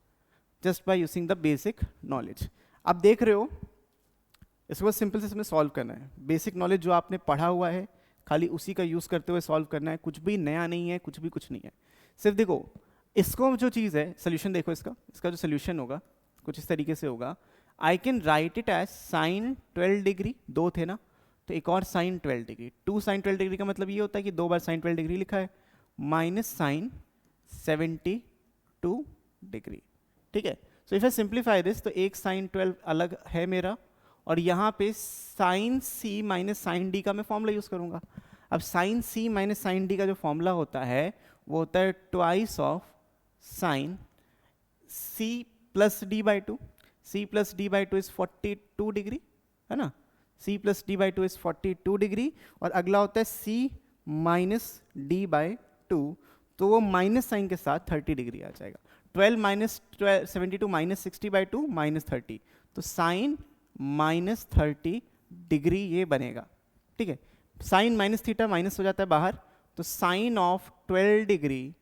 just by using the basic knowledge. आप देख रहे हो इसको सिंपल से इसमें सॉल्व करना है, बेसिक नॉलेज जो आपने पढ़ा हुआ है खाली उसी का यूज़ करते हुए सॉल्व करना है, कुछ भी नया नहीं है, कुछ भी कुछ नहीं है। सिर्फ देखो इसको जो चीज़ है, सोल्यूशन देखो इसका जो सोल्यूशन होगा कुछ इस तरीके से होगा, I can write it as sine 12 degree, 2 थे ना, तो एक और साइन 12 डिग्री, 2 साइन 12 डिग्री का मतलब ये होता है कि 2 बार साइन 12 डिग्री लिखा है, माइनस साइन 72 डिग्री, ठीक है। So if I simplify this, तो एक साइन 12 अलग है मेरा, और यहाँ पे sine C minus sine D का मैं फॉर्मूला यूज़ करूँगा। अब sine C minus sine D का जो फॉर्मूला होता है वो होता है twice of sine C plus D by 2, C plus D by 2 is 42 degree, है ना, C plus D by 2 is 42 degree, और अगला होता है सी माइनस डी बाई 2, तो वो माइनस साइन के साथ 30 डिग्री आ जाएगा। 12 माइनस 72 माइनस 60 बाई 2 माइनस 30, तो साइन माइनस 30 डिग्री ये बनेगा, ठीक है। साइन माइनस थीटा माइनस हो जाता है बाहर, तो sine of 12 degree,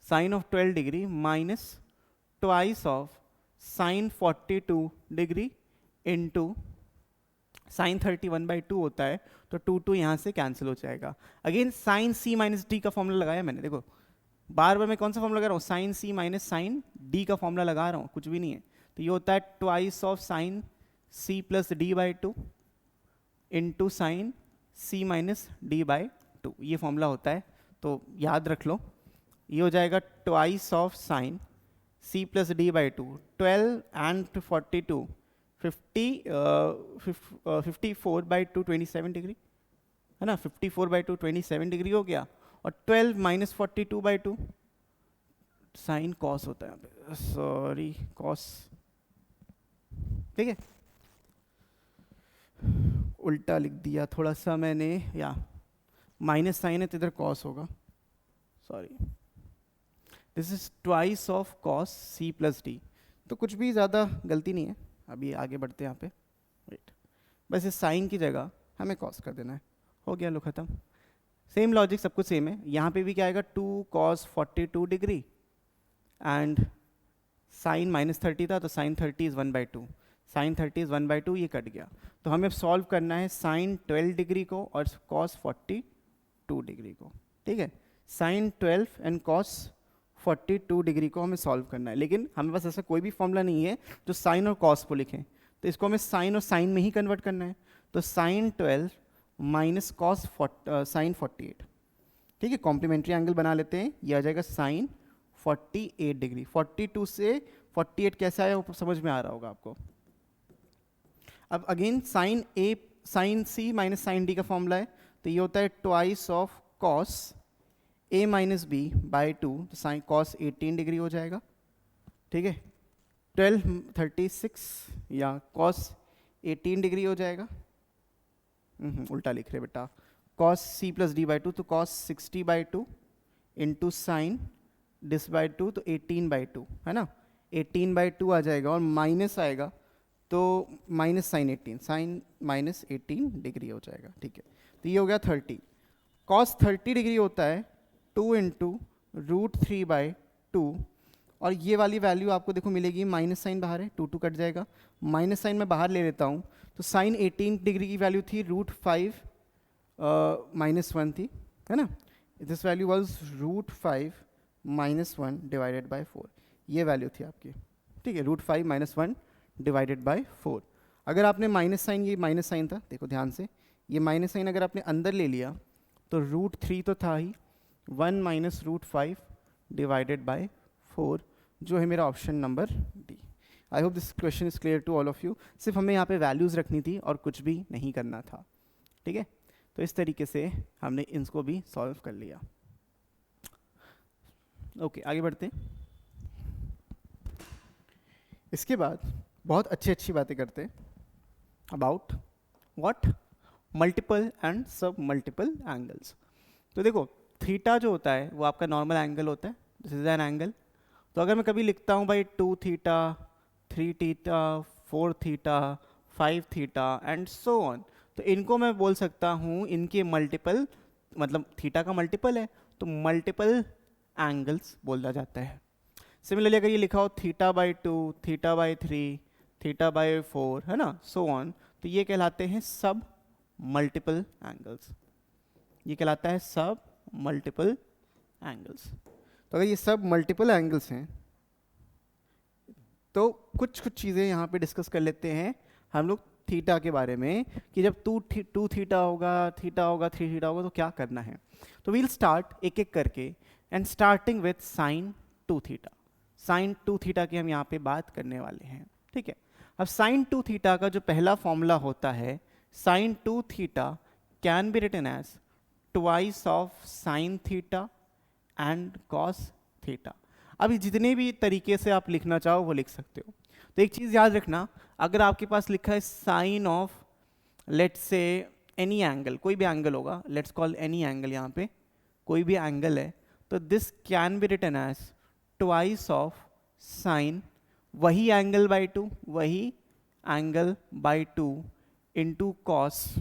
sine of 12 degree minus twice of sine 42 degree into sine 31 by 2 होता है, तो 2 यहाँ से कैंसिल हो जाएगा। Again sine C minus D का फॉर्मूला लगाया मैंने, देखो बार बार मैं कौन सा फॉर्मूला लगा रहा हूँ, sign C minus sine D का फॉर्मूला लगा रहा हूँ, कुछ भी नहीं है। तो ये होता है twice of sine C plus D by 2 into sine C minus D by 2, ये फॉर्मूला होता है, तो याद रख लो। ये हो जाएगा twice of sine C plus D by 2, 12 and 42 54 by 2 27 degree, है ना, 54 बाई 2 27 डिग्री हो गया, और 12 माइनस 42 बाई 2 साइन कॉस होता है, सॉरी कॉस, ठीक है, उल्टा लिख दिया थोड़ा सा मैंने, या माइनस साइन है तो इधर कॉस होगा, sorry, this is twice of cos C plus D, तो कुछ भी ज़्यादा गलती नहीं है। अभी आगे बढ़ते हैं यहाँ पे, राइट, बस इस साइन की जगह हमें कॉस कर देना है, हो गया, लो खत्म। सेम लॉजिक, सब कुछ सेम है। यहाँ पे भी क्या आएगा, 2 cos 42 degree and sine minus 30 था, तो sine 30 is 1 by 2, sine 30 is 1 by 2, ये कट गया। तो हमें अब सॉल्व करना है साइन 12 डिग्री को और cos 42 डिग्री को, ठीक है। साइन 12 एंड cos 42 डिग्री को हमें सॉल्व करना है, लेकिन हमें पास ऐसा कोई भी फॉर्मूला नहीं है जो साइन और cos को लिखें, तो इसको हमें साइन और साइन में ही कन्वर्ट करना है। तो साइन 12 माइनस कॉस साइन 48, ठीक है, कॉम्प्लीमेंट्री एंगल बना लेते हैं, ये आ जाएगा साइन 48 डिग्री। 42 से 48 कैसे आया वो समझ में आ रहा होगा आपको। अब again sine A sine C minus sine D का फॉर्मूला है, तो ये होता है twice of cos A minus B by 2, तो साइन कॉस 18 डिग्री हो जाएगा, ठीक है। 1236 या कॉस 18 डिग्री हो जाएगा, उल्टा लिख रहे बेटा, cos C plus D by 2, तो cos 60 by 2 into sine this by 2, तो 18 बाई 2, है ना, 18 बाई 2 आ जाएगा, और माइनस आएगा तो minus sine 18, sine minus 18 degree हो जाएगा, ठीक है। तो ये हो गया 30, कॉस 30 डिग्री होता है 2 इंटू रूट 3 बाई 2, और ये वाली वैल्यू आपको देखो मिलेगी, माइनस साइन बाहर है, 2 कट जाएगा, माइनस साइन मैं बाहर ले लेता हूँ, तो साइन 18 डिग्री की वैल्यू थी √5 -1 थी, है ना। This value was √5 -1 divided by 4, ये वैल्यू थी आपकी, ठीक है, √5 -1 डिवाइडेड बाय 4। अगर आपने माइनस साइन, ये माइनस साइन था, देखो ध्यान से, ये माइनस साइन अगर आपने अंदर ले लिया तो √3 तो था ही, 1 - √5 डिवाइडेड बाय 4, जो है मेरा option number D. I hope this question is clear to all of you. सिर्फ हमें यहाँ पे वैल्यूज़ रखनी थी और कुछ भी नहीं करना था, ठीक है। तो इस तरीके से हमने इनको भी सॉल्व कर लिया। ओके, आगे बढ़ते हैं। इसके बाद बहुत अच्छी बातें करते हैं अबाउट व्हाट, मल्टीपल एंड सब मल्टीपल एंगल्स। तो देखो, थीटा जो होता है वो आपका नॉर्मल एंगल होता है, दिस इज एन एंगल। तो अगर मैं कभी लिखता हूँ भाई 2 theta, 3 theta, 4 theta, 5 theta and so on, तो इनको मैं बोल सकता हूँ इनके मल्टीपल, मतलब थीटा का मल्टीपल है तो मल्टीपल एंगल्स बोला जाता है। सिमिलरली अगर ये लिखा हो θ/2, θ/3, θ/4, है ना, सो ऑन, तो ये कहलाते हैं सब मल्टीपल एंगल्स, ये कहलाता है सब मल्टीपल एंगल्स। तो अगर ये सब मल्टीपल एंगल्स हैं तो कुछ चीज़ें यहाँ पे डिस्कस कर लेते हैं हम लोग थीटा के बारे में, कि जब 2 थीटा होगा, थीटा होगा, 3 थीटा होगा तो क्या करना है। तो वील स्टार्ट एक एक करके, and starting with sine 2 theta. Sine 2 theta की हम यहाँ पे बात करने वाले हैं, ठीक है। अब साइन 2 थीटा का जो पहला फॉर्मूला होता है, sine 2 theta can be written as twice of sine theta and cos theta. अभी जितने भी तरीके से आप लिखना चाहो वो लिख सकते हो। तो एक चीज़ याद रखना, अगर आपके पास लिखा है sine of let's say any angle, कोई भी एंगल होगा, लेट्स कॉल एनी एंगल, यहाँ पे कोई भी एंगल है, तो this can be written as twice of sine वही एंगल बाय 2, वही angle by 2 into cos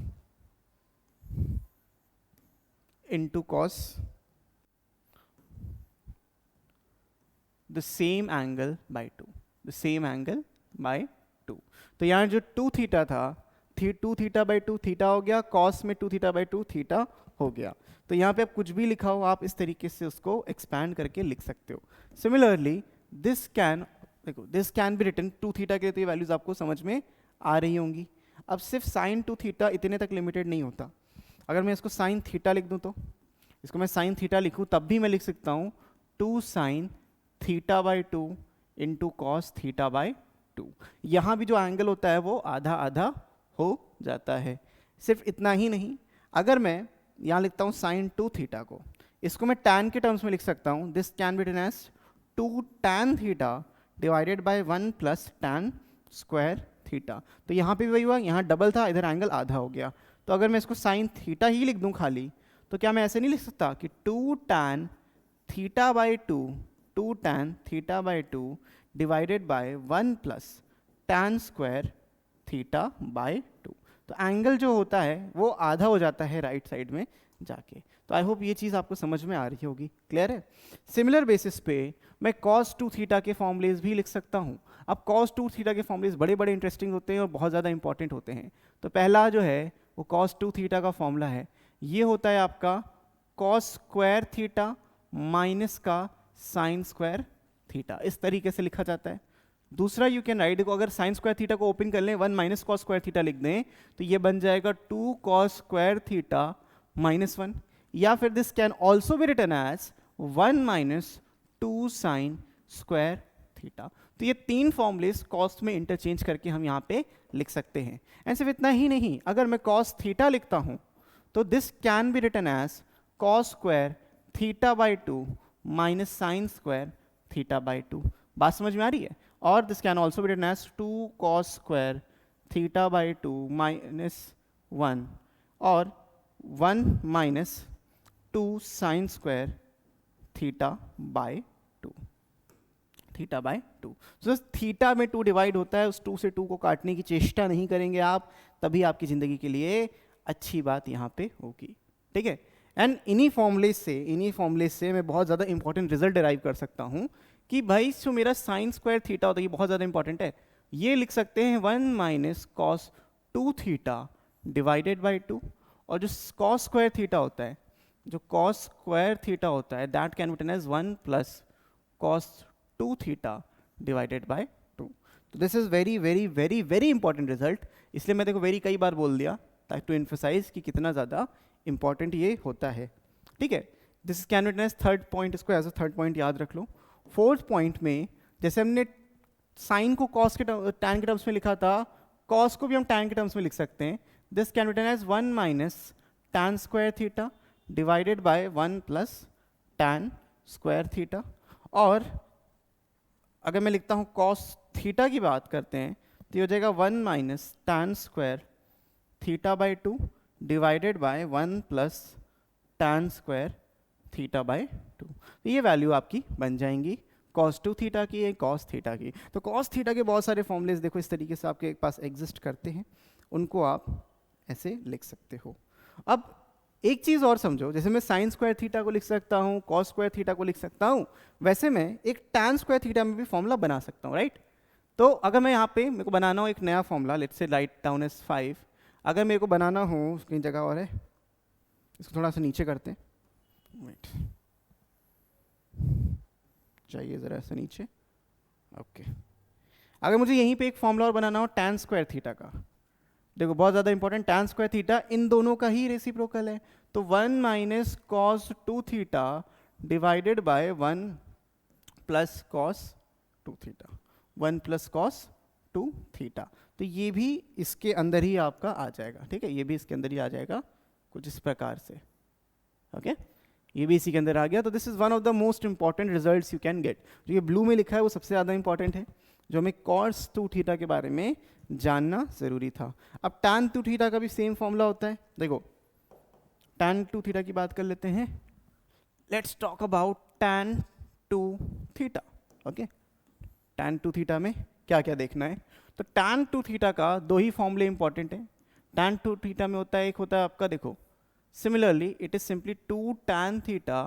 the same angle by 2, the same angle by 2। तो यहाँ जो 2 थीटा था, 2 थीटा बाय 2 थीटा हो गया, कॉस में 2 थीटा बाय 2 थीटा हो गया। तो यहाँ पे आप कुछ भी लिखा हो, आप इस तरीके से उसको एक्सपैंड करके लिख सकते हो। सिमिलरली दिस कैन, देखो this can be written 2 theta के, तो ये वैल्यूज आपको समझ में आ रही होंगी। अब सिर्फ साइन 2 थीटा इतने तक लिमिटेड नहीं होता, अगर मैं इसको साइन थीटा लिख दूँ, तो इसको मैं साइन थीटा लिखूँ तब भी मैं लिख सकता हूँ 2 sine theta by 2 into cos theta by 2। यहाँ भी जो एंगल होता है वो आधा आधा हो जाता है। सिर्फ इतना ही नहीं, अगर मैं यहाँ लिखता हूँ साइन 2 थीटा को, इसको मैं टैन के टर्म्स में लिख सकता हूँ, this can be written as 2 tan theta divided by 1 plus tan square theta. तो यहाँ पे भी वही हुआ, यहाँ डबल था, इधर एंगल आधा हो गया। तो अगर मैं इसको साइन थीटा ही लिख दूँ खाली, तो क्या मैं ऐसे नहीं लिख सकता कि 2 tan theta by 2, 2 tan theta by 2 divided by 1 plus tan square theta by 2। तो एंगल जो होता है वो आधा हो जाता है राइट साइड में जाके। तो आई होप ये चीज़ आपको समझ में आ रही होगी, क्लियर है। सिमिलर बेसिस पे मैं cos 2 थीटा के फॉर्मूलेज भी लिख सकता हूँ। अब cos 2 थीटा के फॉर्मूलेज बड़े बड़े इंटरेस्टिंग होते हैं और बहुत ज़्यादा इंपॉर्टेंट होते हैं। तो पहला जो है वो cos 2 थीटा का फॉर्मूला है, ये होता है आपका cos स्क्वायर थीटा माइनस का साइन स्क्वायर थीटा, इस तरीके से लिखा जाता है। दूसरा यू कैन राइट, देखो अगर साइन स्क्वायर थीटा को ओपन कर लें, 1 माइनस कॉस स्क्वायर थीटा लिख दें, तो ये बन जाएगा 2 कॉस स्क्वायर थीटा माइनस 1, या फिर this can also be written as 1 minus 2 sine square theta. तो ये तीन फॉर्मूलेस कॉस में इंटरचेंज करके हम यहाँ पे लिख सकते हैं। एंड सिर्फ इतना ही नहीं, अगर मैं कॉस थीटा लिखता हूँ तो this can be written as cos square theta by 2 minus sine square theta by 2। बात समझ में आ रही है। और this can also be written as 2 cos square theta by 2 minus 1 और 1 minus 2 sine square theta by 2, theta by 2। तो theta में 2 डिवाइड होता है, उस 2 से 2 को काटने की चेष्टा नहीं करेंगे आप, तभी आपकी ज़िंदगी के लिए अच्छी बात यहाँ पे होगी, ठीक है। एंड इन्हीं फॉर्मूले से मैं बहुत ज़्यादा इंपॉर्टेंट रिजल्ट डिराइव कर सकता हूँ कि भाई जो मेरा साइन स्क्वायर थीटा होता है, ये बहुत ज़्यादा इंपॉर्टेंट है, ये लिख सकते हैं 1 minus cos 2 theta divided by 2, और जो cos स्क्वायर थीटा होता है, जो cos स्क्वायर थीटा होता है, that can be written as 1 plus cos 2 theta divided by 2। तो this is very very very very important result, इसलिए मैं देखो वेरी कई बार बोल दिया ताकि टू एम्फसाइज कि कितना ज़्यादा इंपॉर्टेंट ये होता है, ठीक है। This can be written as third point, इसको एज अ थर्ड पॉइंट याद रख लो। फोर्थ पॉइंट में जैसे हमने साइन को कॉस के टैन के टर्म्स में लिखा था, कॉस को भी हम टैन के टर्म्स में लिख सकते हैं। This can be written as 1 minus tan square theta divided by 1 plus tan square theta. और अगर मैं लिखता हूँ कॉस थीटा की बात करते हैं तो ये हो जाएगा 1 minus tan square theta by 2 divided by 1 plus tan square theta by 2। तो ये वैल्यू आपकी बन जाएंगी cos 2 थीटा की है, cos थीटा की। तो cos थीटा के बहुत सारे फॉर्मूलेज देखो इस तरीके से आपके पास एग्जिस्ट करते हैं, उनको आप ऐसे लिख सकते हो। अब एक चीज़ और समझो, जैसे मैं साइन स्क्वायर थीटा को लिख सकता हूँ, cos स्क्वायर थीटा को लिख सकता हूँ, वैसे मैं एक tan स्क्वायर थीटा में भी फॉर्मूला बना सकता हूँ, राइट। तो अगर मैं यहाँ पे मेरे को बनाना हो एक नया formula, let's say write down as 5, अगर मेरे को बनाना हो, उसकी जगह और है, इसको थोड़ा सा नीचे करते हैं, वेट चाहिए ज़रा ऐसे नीचे, ओके। अगर मुझे यहीं पे एक फॉर्मूला और बनाना हो tan स्क्वायर थीटा का, देखो बहुत ज़्यादा इंपॉर्टेंट, tan स्क्वायर थीटा इन दोनों का ही रेसिप्रोकल है, तो 1 minus cos 2 theta divided by 1 plus cos 2 theta, 1 plus cos 2 theta. तो ये भी इसके अंदर ही आपका आ जाएगा, ठीक है, ये भी इसके अंदर ही आ जाएगा कुछ इस प्रकार से, ओके। ये भी इसी के अंदर आ गया। तो this is one of the most important results you can get. जो ये ब्लू में लिखा है वो सबसे ज़्यादा इंपॉर्टेंट है, जो हमें cos 2 थीटा के बारे में जानना ज़रूरी था। अब tan 2 थीटा का भी सेम फॉर्मूला होता है, देखो tan 2 थीटा की बात कर लेते हैं। Let's talk about tan 2 theta, okay. tan 2 theta में क्या क्या देखना है, तो tan 2 थीटा का दो ही फॉर्मूले इंपॉर्टेंट है। tan 2 थीटा में होता है, एक होता है आपका, देखो similarly it is simply 2 tan theta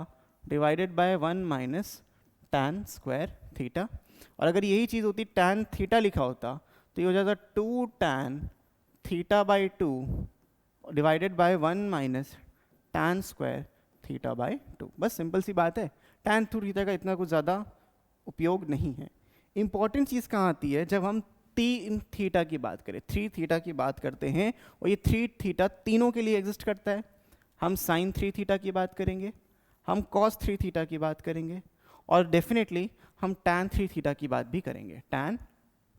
divided by 1 minus tan square theta। और अगर यही चीज़ होती tan theta लिखा होता तो ये हो जाता 2 tan theta by 2 divided by 1 minus tan square theta by 2। बस सिंपल सी बात है, tan 2 थीटा का इतना कुछ ज़्यादा उपयोग नहीं है। इंपॉर्टेंट चीज़ कहाँ आती है, जब हम 3 थीटा की बात करें, 3 थीटा की बात करते हैं, और ये 3 थीटा तीनों के लिए एग्जिस्ट करता है। हम साइन 3 थीटा की बात करेंगे, हम cos 3 थीटा की बात करेंगे, और डेफिनेटली हम tan 3 थीटा की बात भी करेंगे, tan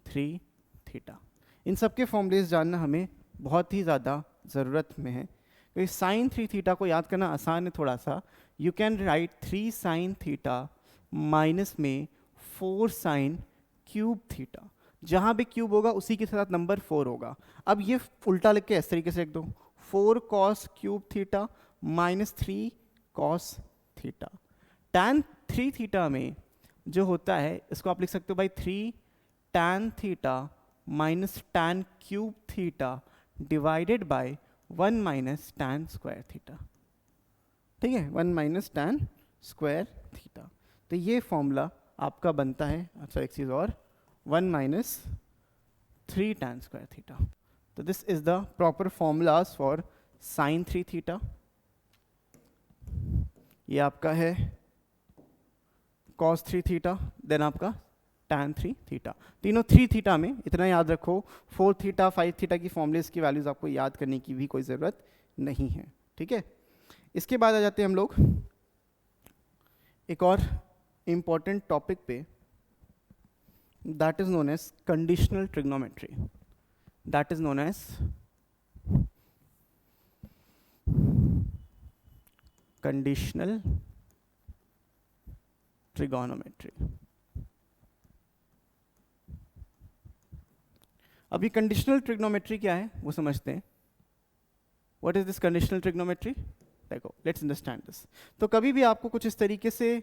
3 थीटा। इन सब के फॉर्मूलेज जानना हमें बहुत ही ज़्यादा ज़रूरत में है, क्योंकि साइन 3 थीटा को याद करना आसान है थोड़ा सा। You can right 3 sine theta minus में 4 साइन क्यूब थीटा, जहाँ भी क्यूब होगा उसी के साथ नंबर 4 होगा। अब ये उल्टा लिख के इस तरीके से लिख दो, 4 cos cube theta minus 3 cos theta. tan 3 theta में जो होता है इसको आप लिख सकते हो भाई 3 tan theta minus tan cube theta divided by 1 minus tan square theta, ठीक है, 1 माइनस tan स्क्वायर थीटा। तो ये फॉर्मूला आपका बनता है। अच्छा एक चीज़ और, 1 माइनस 3 tan स्क्वायर थीटा। तो this is the proper formulas for sine 3 theta. ये आपका है cos 3 थीटा, देन आपका tan 3 थीटा। तीनों 3 थीटा में इतना याद रखो, 4 थीटा 5 थीटा की फॉर्मूलेज की वैल्यूज आपको याद करने की भी कोई ज़रूरत नहीं है, ठीक है। इसके बाद आ जाते हैं हम लोग एक और इम्पॉर्टेंट टॉपिक पे, that is known as conditional trigonometry. That is known as conditional trigonometry। अभी कंडीशनल ट्रिग्नोमेट्री क्या है वो समझते हैं। What is this conditional trigonometry? देखो, let's understand this। तो कभी भी आपको कुछ इस तरीके से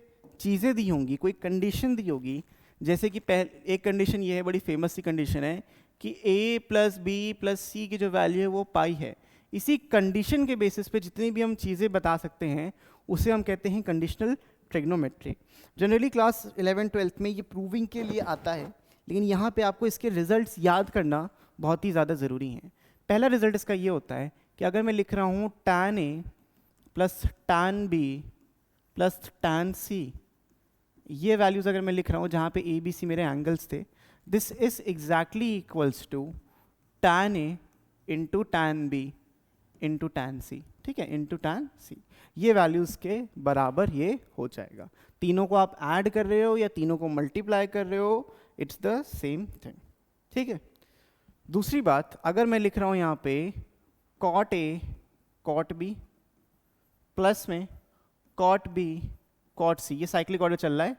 चीज़ें दी होंगी, कोई कंडीशन दी होगी, जैसे कि एक कंडीशन ये है, बड़ी फेमस सी कंडीशन है कि a प्लस बी प्लस सी की जो वैल्यू है वो पाई है। इसी कंडीशन के बेसिस पे जितनी भी हम चीज़ें बता सकते हैं उसे हम कहते हैं कंडीशनल ट्रिग्नोमेट्री। जनरली क्लास 11-12 में ये प्रूविंग के लिए आता है, लेकिन यहाँ पे आपको इसके रिजल्ट्स याद करना बहुत ही ज़्यादा ज़रूरी हैं। पहला रिजल्ट इसका ये होता है कि अगर मैं लिख रहा हूँ tan A plus tan B plus tan C, ये वैल्यूज अगर मैं लिख रहा हूँ जहाँ पे ए बी सी मेरे एंगल्स थे, this is exactly equals to tan A into tan B into tan C, ठीक है, इंटू tan C, ये वैल्यूज के बराबर ये हो जाएगा। तीनों को आप ऐड कर रहे हो या तीनों को मल्टीप्लाई कर रहे हो, इट्स द सेम थिंग, ठीक है। दूसरी बात, अगर मैं लिख रहा हूँ यहाँ पे cot A cot B plus में cot B cot C, ये साइक्लिक ऑर्डर चल रहा है,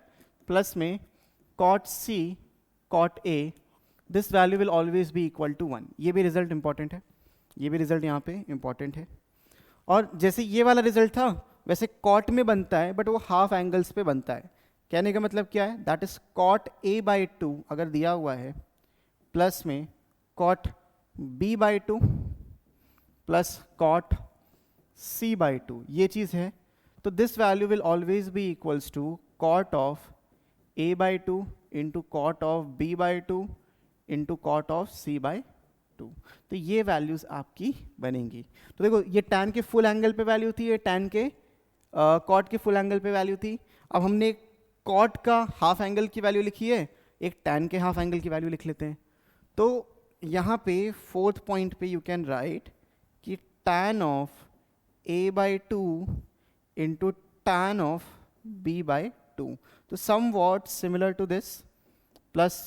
प्लस में cot C cot A, this value will always be equal to 1। ये भी रिजल्ट इंपॉर्टेंट है, ये भी रिजल्ट यहाँ पे इंपॉर्टेंट है। और जैसे ये वाला रिजल्ट था वैसे कॉट में बनता है, बट वो हाफ एंगल्स पे बनता है। कहने का मतलब क्या है, that is cot A by two अगर दिया हुआ है, प्लस में cot B by two plus cot C by two, ये चीज़ है। तो this value will always be equals to cot of A by two into cot of B by two into cot of C by two. तो ये values आपकी बनेंगी। तो देखो ये tan के फुल एंगल पे वैल्यू थी, ये tan के कॉट के फुल एंगल पे वैल्यू थी। अब हमने कॉट का हाफ एंगल की वैल्यू लिखी है, एक tan के हाफ एंगल की वैल्यू लिख लेते हैं। तो यहाँ पे फोर्थ पॉइंट पे यू कैन राइट कि tan of a by two into tan of b by two, तो somewhat similar to this, plus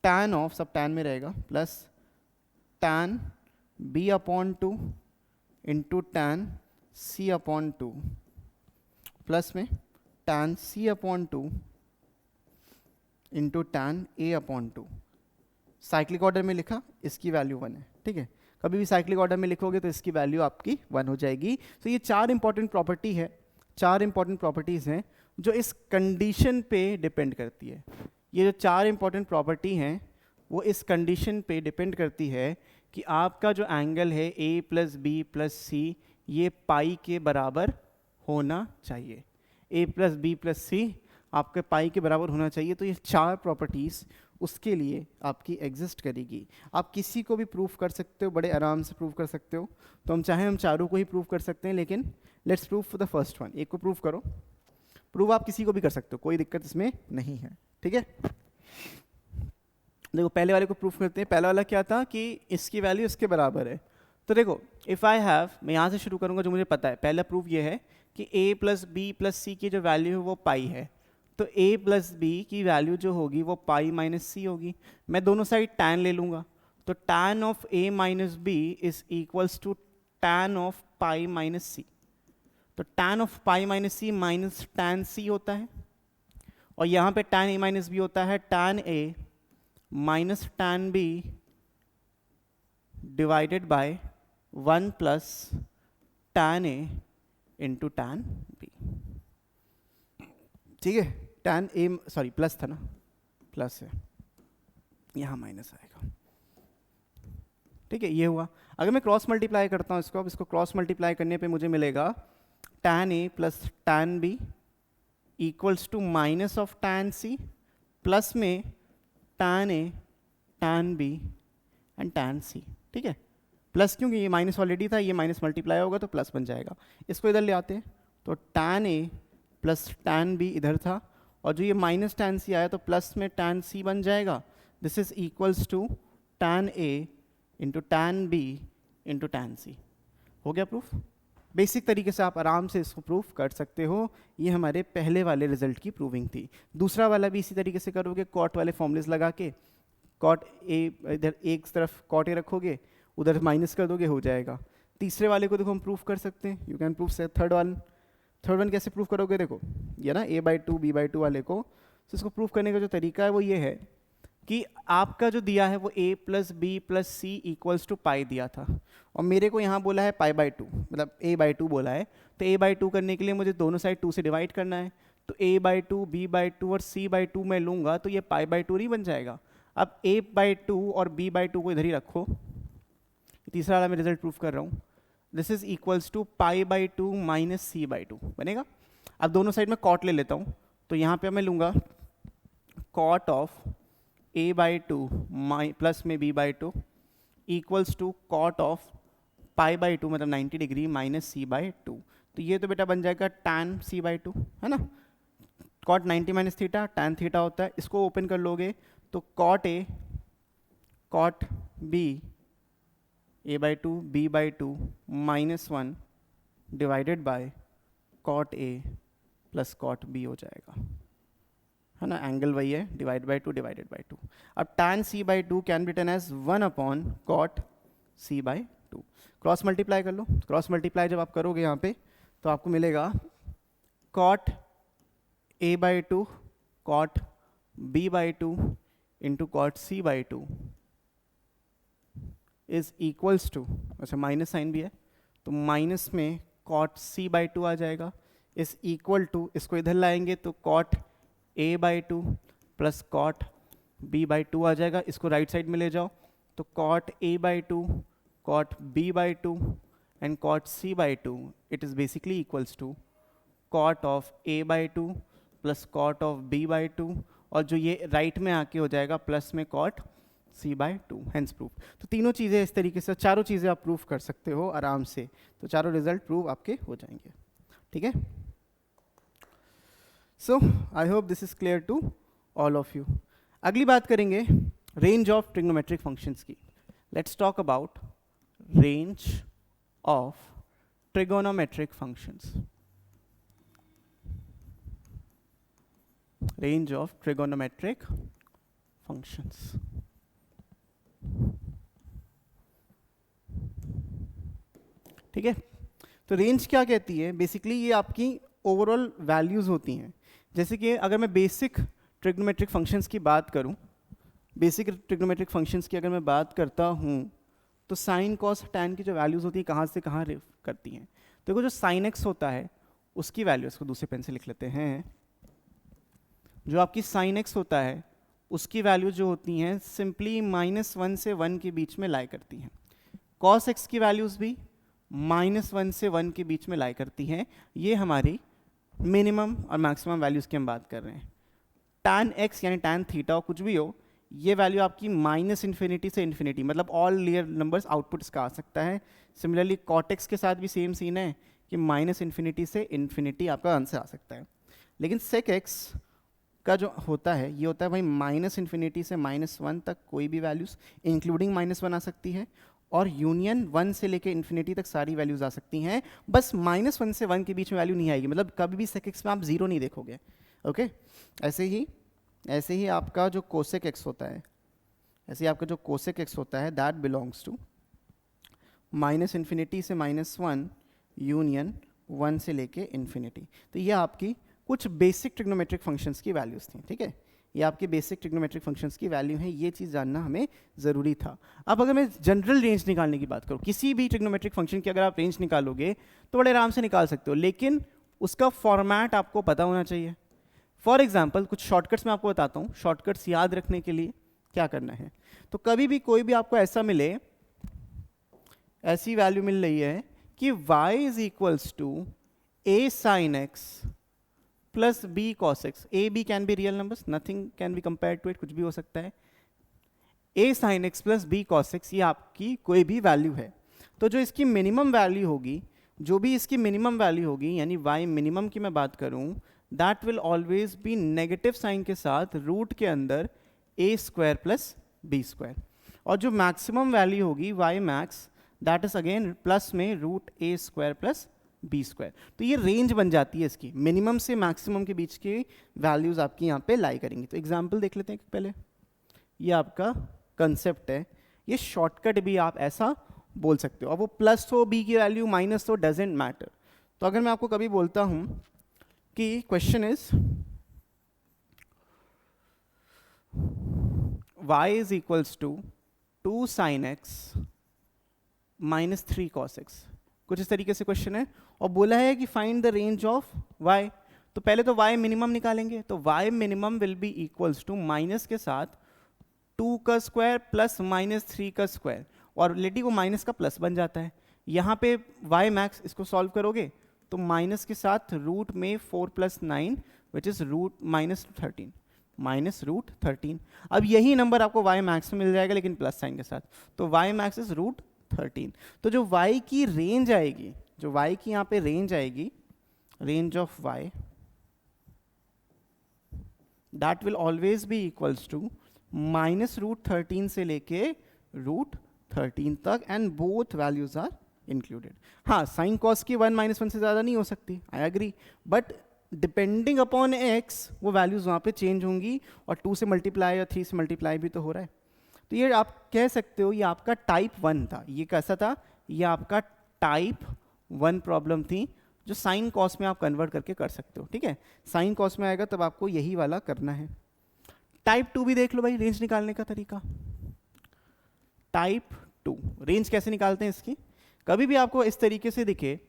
tan of, सब tan में रहेगा, plus tan b upon two into tan c upon two plus में tan c upon two into tan a upon two. Cyclic order में लिखा, इसकी value 1 है, ठीक है। कभी भी साइक्लिक ऑर्डर में लिखोगे तो इसकी वैल्यू आपकी 1 हो जाएगी। तो ये चार इंपॉर्टेंट प्रॉपर्टी है, चार इंपॉर्टेंट प्रॉपर्टीज़ हैं जो इस कंडीशन पे डिपेंड करती है। ये जो चार इंपॉर्टेंट प्रॉपर्टी हैं वो इस कंडीशन पे डिपेंड करती है कि आपका जो एंगल है a प्लस बी प्लस सी, ये पाई के बराबर होना चाहिए। a प्लस बी प्लस सी आपके पाई के बराबर होना चाहिए। तो ये चार प्रॉपर्टीज़ उसके लिए आपकी एग्जिस्ट करेगी। आप किसी को भी प्रूफ कर सकते हो, बड़े आराम से प्रूफ कर सकते हो। तो हम चाहें हम चारों को ही प्रूफ कर सकते हैं, लेकिन let's proof for the first one. एक को प्रूफ करो, प्रूफ आप किसी को भी कर सकते हो, कोई दिक्कत इसमें नहीं है, ठीक है। देखो पहले वाले को प्रूफ करते हैं। पहला वाला क्या था कि इसकी वैल्यू इसके बराबर है। तो देखो इफ़ आई हैव, मैं यहाँ से शुरू करूँगा जो मुझे पता है। पहला प्रूफ ये है कि a प्लस बी प्लस सी की जो वैल्यू है वो पाई है। तो a प्लस बी की वैल्यू जो होगी वो पाई माइनस सी होगी। मैं दोनों साइड tan ले लूँगा, तो tan of a minus B is equals to tan of pi minus C. तो tan of pi minus C minus tan C होता है, और यहाँ पे tan a माइनस बी होता है tan a minus tan b divided by 1 plus tan a into tan b, ठीक है। tan a, सॉरी प्लस था ना, प्लस है, यहाँ माइनस आएगा, ठीक है। ये हुआ। अगर मैं क्रॉस मल्टीप्लाई करता हूँ इसको, अब इसको क्रॉस मल्टीप्लाई करने पे मुझे मिलेगा tan a plus tan b equals to minus of tan c plus में tan a tan b and tan c, ठीक है। प्लस क्योंकि ये माइनस ऑलरेडी था, ये माइनस मल्टीप्लाई होगा तो प्लस बन जाएगा। इसको इधर ले आते हैं, तो tan a plus tan b इधर था, और जो ये माइनस tan c आया तो प्लस में tan c बन जाएगा। This is equals to tan a into tan b into tan c। हो गया प्रूफ। बेसिक तरीके से आप आराम से इसको प्रूफ कर सकते हो। ये हमारे पहले वाले रिजल्ट की प्रूविंग थी। दूसरा वाला भी इसी तरीके से करोगे, कॉट वाले फॉर्मूलेस लगा के, कॉट ए इधर एक तरफ कॉट ए रखोगे, उधर माइनस कर दोगे, हो जाएगा। तीसरे वाले को देखो हम प्रूफ कर सकते हैं, यू कैन प्रूफ से थर्ड वन कैसे प्रूफ करोगे, देखो ये ना a by two B by two वाले को, तो इसको प्रूफ करने का जो तरीका है वो ये है कि आपका जो दिया है वो a plus B plus C equals to pi दिया था, और मेरे को यहाँ बोला है पाई बाई टू, मतलब a बाई टू बोला है। तो a बाई टू करने के लिए मुझे दोनों साइड 2 से डिवाइड करना है। तो a by to, b by two और c बाई टू मैं लूँगा तो ये पाई बाई टू नहीं बन जाएगा। अब a बाई टू और b बाई टू को इधर ही रखो। तीसरा वाला मैं रिजल्ट प्रूफ कर रहा हूँ। This is equals to pi by two minus C by two बनेगा। अब दोनों साइड में कॉट ले लेता हूँ, तो यहाँ पे मैं लूँगा cot of a by two plus में b by two equals to cot of pi by two मतलब 90 degree minus C by two. तो ये तो बेटा बन जाएगा tan सी बाई टू, है ना। Cot 90 minus theta tan theta होता है, इसको ओपन कर लोगे तो cot A cot B A by two B by two minus one divided by cot A plus cot B हो जाएगा, है ना। एंगल वही है, divide by two divided by two. अब tan C by two can be written as 1 upon cot C by two. Cross multiply कर लो। Cross multiply जब आप करोगे यहाँ पे तो आपको मिलेगा cot A by two cot B by two into cot C by two is equals to, अच्छा माइनस साइन भी है तो माइनस में कॉट सी बाई टू आ जाएगा, इज इक्वल टू, इसको इधर लाएंगे तो cot A by two plus cot B by two आ जाएगा। इसको राइट साइड में ले जाओ तो cot A by two cot B by two and cot C by two, it is basically equals to cot of A by two plus cot of B by two, और जो ये right में आके हो जाएगा प्लस में cot C by two, hence proof. तो तीनों चीज़ें इस तरीके से, चारों चीज़ें आप प्रूफ कर सकते हो आराम से, तो चारों रिजल्ट प्रूव आपके हो जाएंगे, ठीक है। So I hope this is clear to all of you. अगली बात करेंगे रेंज ऑफ ट्रिग्नोमेट्रिक फंक्शंस की। Let's talk about range of trigonometric functions. Range of trigonometric functions. ठीक है, तो रेंज क्या कहती है? बेसिकली ये आपकी ओवरऑल वैल्यूज होती हैं। जैसे कि अगर मैं बेसिक ट्रिग्नोमेट्रिक फंक्शंस की बात करूं, बेसिक ट्रिग्नोमेट्रिक फंक्शंस की अगर मैं बात करता हूं तो साइन कॉस टैन की जो वैल्यूज होती है कहाँ से कहाँ करती हैं। देखो जो साइन एक्स होता है उसकी वैल्यू, इसको दूसरे पेन से लिख लेते हैं, जो आपकी साइन एक्स होता है उसकी वैल्यू जो होती हैं सिंपली -1 से 1 के बीच में लाई करती हैं। कॉस एक्स की वैल्यूज भी -1 से 1 के बीच में लाई करती हैं। ये हमारी मिनिमम और मैक्सिमम वैल्यूज की हम बात कर रहे हैं। tan x यानी tan थीटा कुछ भी हो, ये वैल्यू आपकी -∞ से इन्फिनिटी, मतलब ऑल रियल नंबर्स आउटपुट इसका आ सकता है। सिमिलरली cot x के साथ भी सेम सीन है कि -∞ से इन्फिनिटी आपका आंसर आ सकता है। लेकिन sec x का जो होता है ये होता है भाई -∞ से -1 तक कोई भी वैल्यूज इंक्लूडिंग -1 आ सकती है, और यूनियन 1 से लेके इन्फिनिटी तक सारी वैल्यूज आ सकती हैं। बस -1 से 1 के बीच में वैल्यू नहीं आएगी, मतलब कभी भी sec x में आप 0 नहीं देखोगे। ओके, ऐसे ही आपका जो कोसेक एक्स होता है, ऐसे ही आपका जो कोसेक एक्स होता है दैट बिलोंग्स टू -∞ से -1 यूनियन 1 से लेके इन्फिनिटी। तो ये आपकी कुछ बेसिक ट्रिग्नोमेट्रिक फंक्शंस की वैल्यूज थी, ठीक है। ये आपके बेसिक ट्रिग्नोमेट्रिक फंक्शंस की वैल्यू है, ये चीज़ जानना हमें ज़रूरी था। अब अगर मैं जनरल रेंज निकालने की बात करूँ, किसी भी ट्रिग्नोमेट्रिक फंक्शन की अगर आप रेंज निकालोगे तो बड़े आराम से निकाल सकते हो, लेकिन उसका फॉर्मेट आपको पता होना चाहिए। फॉर एग्जाम्पल कुछ शॉर्टकट्स मैं आपको बताता हूँ। शॉर्टकट्स याद रखने के लिए क्या करना है, तो कभी भी कोई भी आपको ऐसा मिले, ऐसी वैल्यू मिल रही है कि y is equals to a sin x plus b cos x। a b can be real numbers, nothing can be compare to it, कुछ भी हो सकता है। a sin x plus b cos x ये आपकी कोई भी वैल्यू है, तो जो इसकी मिनिमम वैल्यू होगी, जो भी इसकी मिनिमम वैल्यू होगी, यानी y मिनिमम की मैं बात करूं, that will always be negative sine के साथ रूट के अंदर a² प्लस b², और जो मैक्सिमम वैल्यू होगी y max, that is again plus में रूट a² प्लस b²। तो ये रेंज बन जाती है इसकी, मिनिमम से मैक्सिमम के बीच की वैल्यूज आपकी यहाँ पे लाई करेंगी। तो एग्जाम्पल देख लेते हैं पहले। ये आपका कंसेप्ट है, ये शॉर्टकट भी आप ऐसा बोल सकते हो, और वो प्लस हो b की वैल्यू माइनस हो, डजेंट मैटर। तो अगर मैं आपको कभी बोलता हूँ कि question is y is equals to 2 sin x minus 3 cos x, कुछ इस तरीके से क्वेश्चन है, और बोला है कि find the range of y। तो पहले तो y मिनिमम निकालेंगे, तो y minimum will be equals to minus के साथ 2 का स्क्वायर प्लस -3 का स्क्वायर, और ऑलरेडी वो माइनस का प्लस बन जाता है। यहाँ पे y मैक्स, इसको सॉल्व करोगे तो माइनस के साथ रूट में 4 + 9 विच इज रूट -13, -√13। अब यही नंबर आपको y मैक्स में मिल जाएगा लेकिन प्लस साइन के साथ, तो y मैक्स इज √13। तो जो y की रेंज आएगी, जो y की यहाँ पे रेंज आएगी, range of y, that will always be equals to -√13 से लेके √13 तक, and both values are included. हाँ, साइन कॉस की 1 - 1 से ज़्यादा नहीं हो सकती, I agree, but depending upon x वो वैल्यूज वहाँ पे चेंज होंगी, और 2 से मल्टीप्लाई या 3 से मल्टीप्लाई भी तो हो रहा है। तो ये आप कह सकते हो ये आपका टाइप 1 था। ये कैसा था? ये आपका टाइप 1 प्रॉब्लम थी, जो साइन कॉस में आप कन्वर्ट करके कर सकते हो। ठीक है, साइन कॉस में आएगा तब आपको यही वाला करना है। टाइप 2 भी देख लो भाई, रेंज निकालने का तरीका। टाइप 2 रेंज कैसे निकालते हैं इसकी? कभी भी आपको इस तरीके से दिखे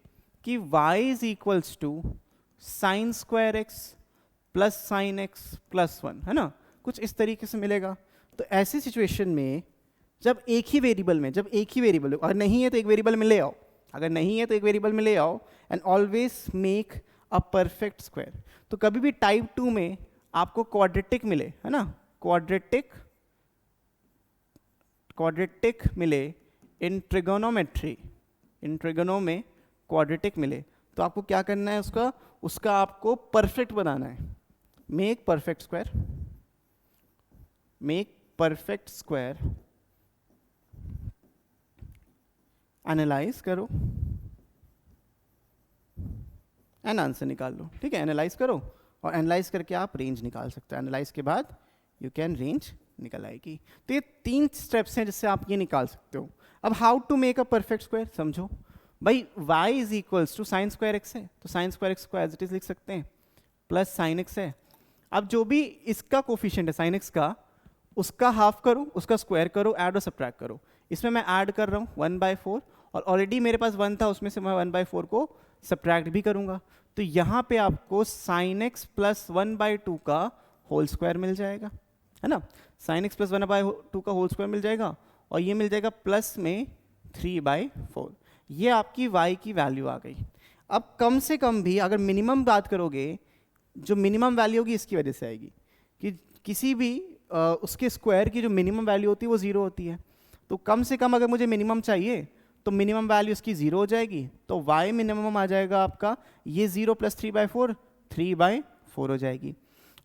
कि y is equals to sine square x plus sine x plus 1, है ना, कुछ इस तरीके से मिलेगा। तो ऐसी सिचुएशन में जब एक ही वेरिएबल में, अगर नहीं है तो एक वेरिएबल में ले आओ, अगर नहीं है तो एक वेरिएबल में ले आओ, and always make a perfect square. तो कभी भी टाइप 2 में आपको क्वाड्रेटिक मिले, है ना, क्वाड्रेटिक मिले इन ट्रिगोनोमेट्री, इन ट्रिगोनो में क्वाड्रेटिक मिले, तो आपको क्या करना है? उसका आपको परफेक्ट बनाना है। Make perfect square, make perfect square, analyse करो एंड आंसर निकाल लो। ठीक है, एनालाइज करो, और एनालाइज करके आप रेंज निकाल सकते हो। एनालाइज के बाद यू कैन रेंज निकल आएगी। तो ये 3 स्टेप्स हैं जिससे आप ये निकाल सकते हो। अब how to make a perfect square समझो भाई। y is equals to sine square x है, तो साइन स्क्वायर एक्स को एज इट इज लिख सकते हैं, प्लस साइन एक्स है। अब जो भी इसका कोफिशिएंट है साइन एक्स का, उसका हाफ करो, उसका स्क्वायर करो, ऐड और सब्ट्रैक्ट करो। इसमें मैं ऐड कर रहा हूँ 1/4, और ऑलरेडी मेरे पास 1 था, उसमें से मैं 1/4 को सब्ट्रैक्ट भी करूँगा। तो यहाँ पे आपको साइन एक्स प्लस 1/2 का होल स्क्वायर मिल जाएगा, है ना, साइन एक्स प्लस 1/2 का होल स्क्वायर मिल जाएगा, और ये मिल जाएगा प्लस में 3/4। ये आपकी y की वैल्यू आ गई। अब कम से कम भी अगर मिनिमम बात करोगे, जो मिनिमम वैल्यू होगी इसकी वजह से आएगी कि किसी भी उसके स्क्वायर की जो मिनिमम वैल्यू होती है वो 0 होती है। तो कम से कम अगर मुझे मिनिमम चाहिए तो मिनिमम वैल्यू इसकी 0 हो जाएगी, तो y मिनिमम आ जाएगा आपका ये 0 + 3/4, 3/4 हो जाएगी।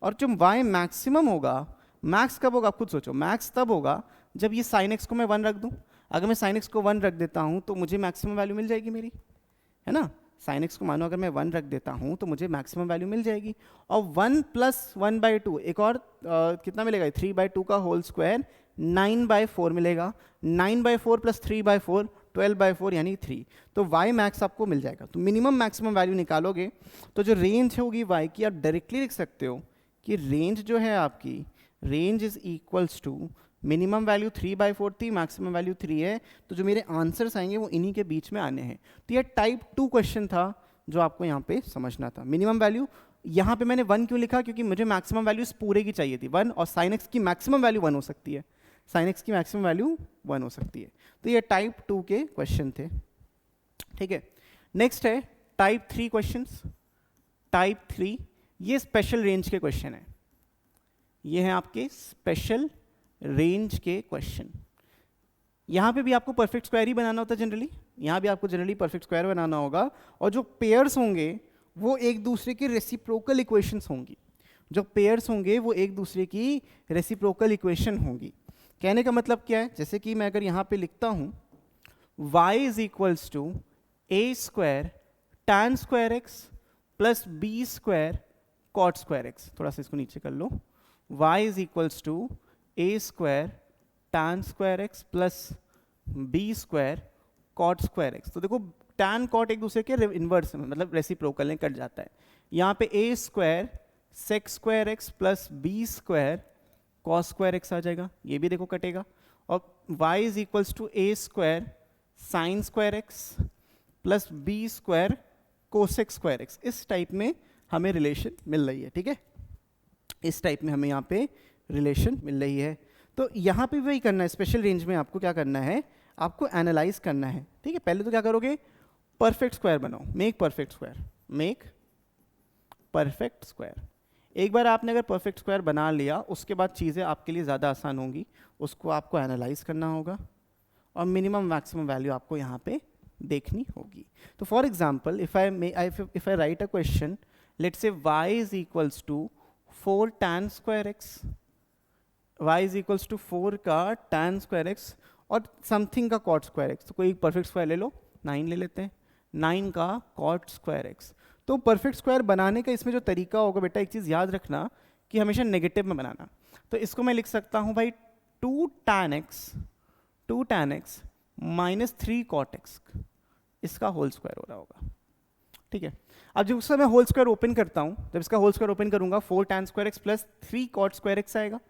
और जो y मैक्सिमम होगा, मैक्स कब होगा आप खुद सोचो, मैक्स तब होगा जब ये साइन एक्स को मैं 1 रख दूं। अगर मैं साइन एक्स को 1 रख देता हूं तो मुझे मैक्सिमम वैल्यू मिल जाएगी मेरी, है ना। साइन एक्स को मानो अगर मैं 1 रख देता हूं तो मुझे मैक्सिमम वैल्यू मिल जाएगी। और 1 + 1/2 एक और कितना मिलेगा? 3/2 का होल स्क्वायर 9/4 मिलेगा। 9/4 + 3/4 12/4 यानी 3। तो y मैक्स आपको मिल जाएगा। तो मिनिमम मैक्सिमम वैल्यू निकालोगे तो जो रेंज होगी y की, आप डायरेक्टली लिख सकते हो कि रेंज जो है आपकी, range is equals to minimum value 3/4 थी, मैक्सिमम वैल्यू 3 है, तो जो मेरे आंसर्स आएंगे वो इन्हीं के बीच में आने हैं। तो ये टाइप 2 क्वेश्चन था जो आपको यहाँ पे समझना था। मिनिमम वैल्यू यहाँ पे मैंने 1 क्यों लिखा? क्योंकि मुझे मैक्सिमम वैल्यू इस पूरे की चाहिए थी 1, और साइन एक्स की मैक्सिमम वैल्यू 1 हो सकती है, साइन एक्स की मैक्सिमम वैल्यू 1 हो सकती है। तो ये टाइप 2 के क्वेश्चन थे। ठीक है, नेक्स्ट है टाइप 3 क्वेश्चंस। टाइप 3 ये स्पेशल रेंज के क्वेश्चन है, ये हैं आपके स्पेशल रेंज के क्वेश्चन। यहाँ पे भी आपको परफेक्ट स्क्वायर ही बनाना होता है जनरली, यहाँ भी आपको जनरली परफेक्ट स्क्वायर बनाना होगा, और जो पेयर्स होंगे वो एक दूसरे के रेसिप्रोकल इक्वेशंस होंगी। जो पेयर्स होंगे वो एक दूसरे की रेसिप्रोकल इक्वेशन होंगी। कहने का मतलब क्या है? जैसे कि मैं अगर यहाँ पे लिखता हूँ y is equals to a² tan square x plus b² cot square x. थोड़ा सा इसको नीचे कर लो। y is equals to a² tan square x plus b² cot square x. तो देखो tan cot एक दूसरे के इनवर्स में, मतलब रेसिप्रोकल में कट जाता है। यहाँ पे a² sec square x plus b² cos square X आ जाएगा, ये भी देखो कटेगा। और y is equals to a² sin square x plus b² cosec square X. इस टाइप में हमें रिलेशन मिल रही है। ठीक है, इस टाइप में हमें यहाँ पे रिलेशन मिल रही है। तो यहाँ पे वही करना है, स्पेशल रेंज में आपको क्या करना है, आपको एनालाइज करना है। ठीक है, पहले तो क्या करोगे, परफेक्ट स्क्वायर बनाओ, make perfect square, make perfect square. एक बार आपने अगर परफेक्ट स्क्वायर बना लिया, उसके बाद चीज़ें आपके लिए ज़्यादा आसान होंगी। उसको आपको एनालाइज करना होगा और मिनिमम मैक्सिमम वैल्यू आपको यहाँ पे देखनी होगी। तो for example if I write a question, let's say y is equals to 4 tan square x, y is equals to 4 का tan स्क्वायर x और समथिंग का cot स्क्वायर x। तो कोई परफेक्ट स्क्वायर ले लो, 9 ले लेते हैं, 9 का cot स्क्वायर x। तो परफेक्ट स्क्वायर बनाने का इसमें जो तरीका होगा बेटा, एक चीज़ याद रखना कि हमेशा नेगेटिव में बनाना। तो इसको मैं लिख सकता हूँ भाई 2 tan x minus 3 cot x, इसका होल स्क्वायर हो रहा होगा। ठीक है, अब जब उसका मैं होल स्क्वायर ओपन करता हूँ, जब इसका होल स्क्वायर ओपन करूंगा 4 tan square x plus 3 cot square x आएगा।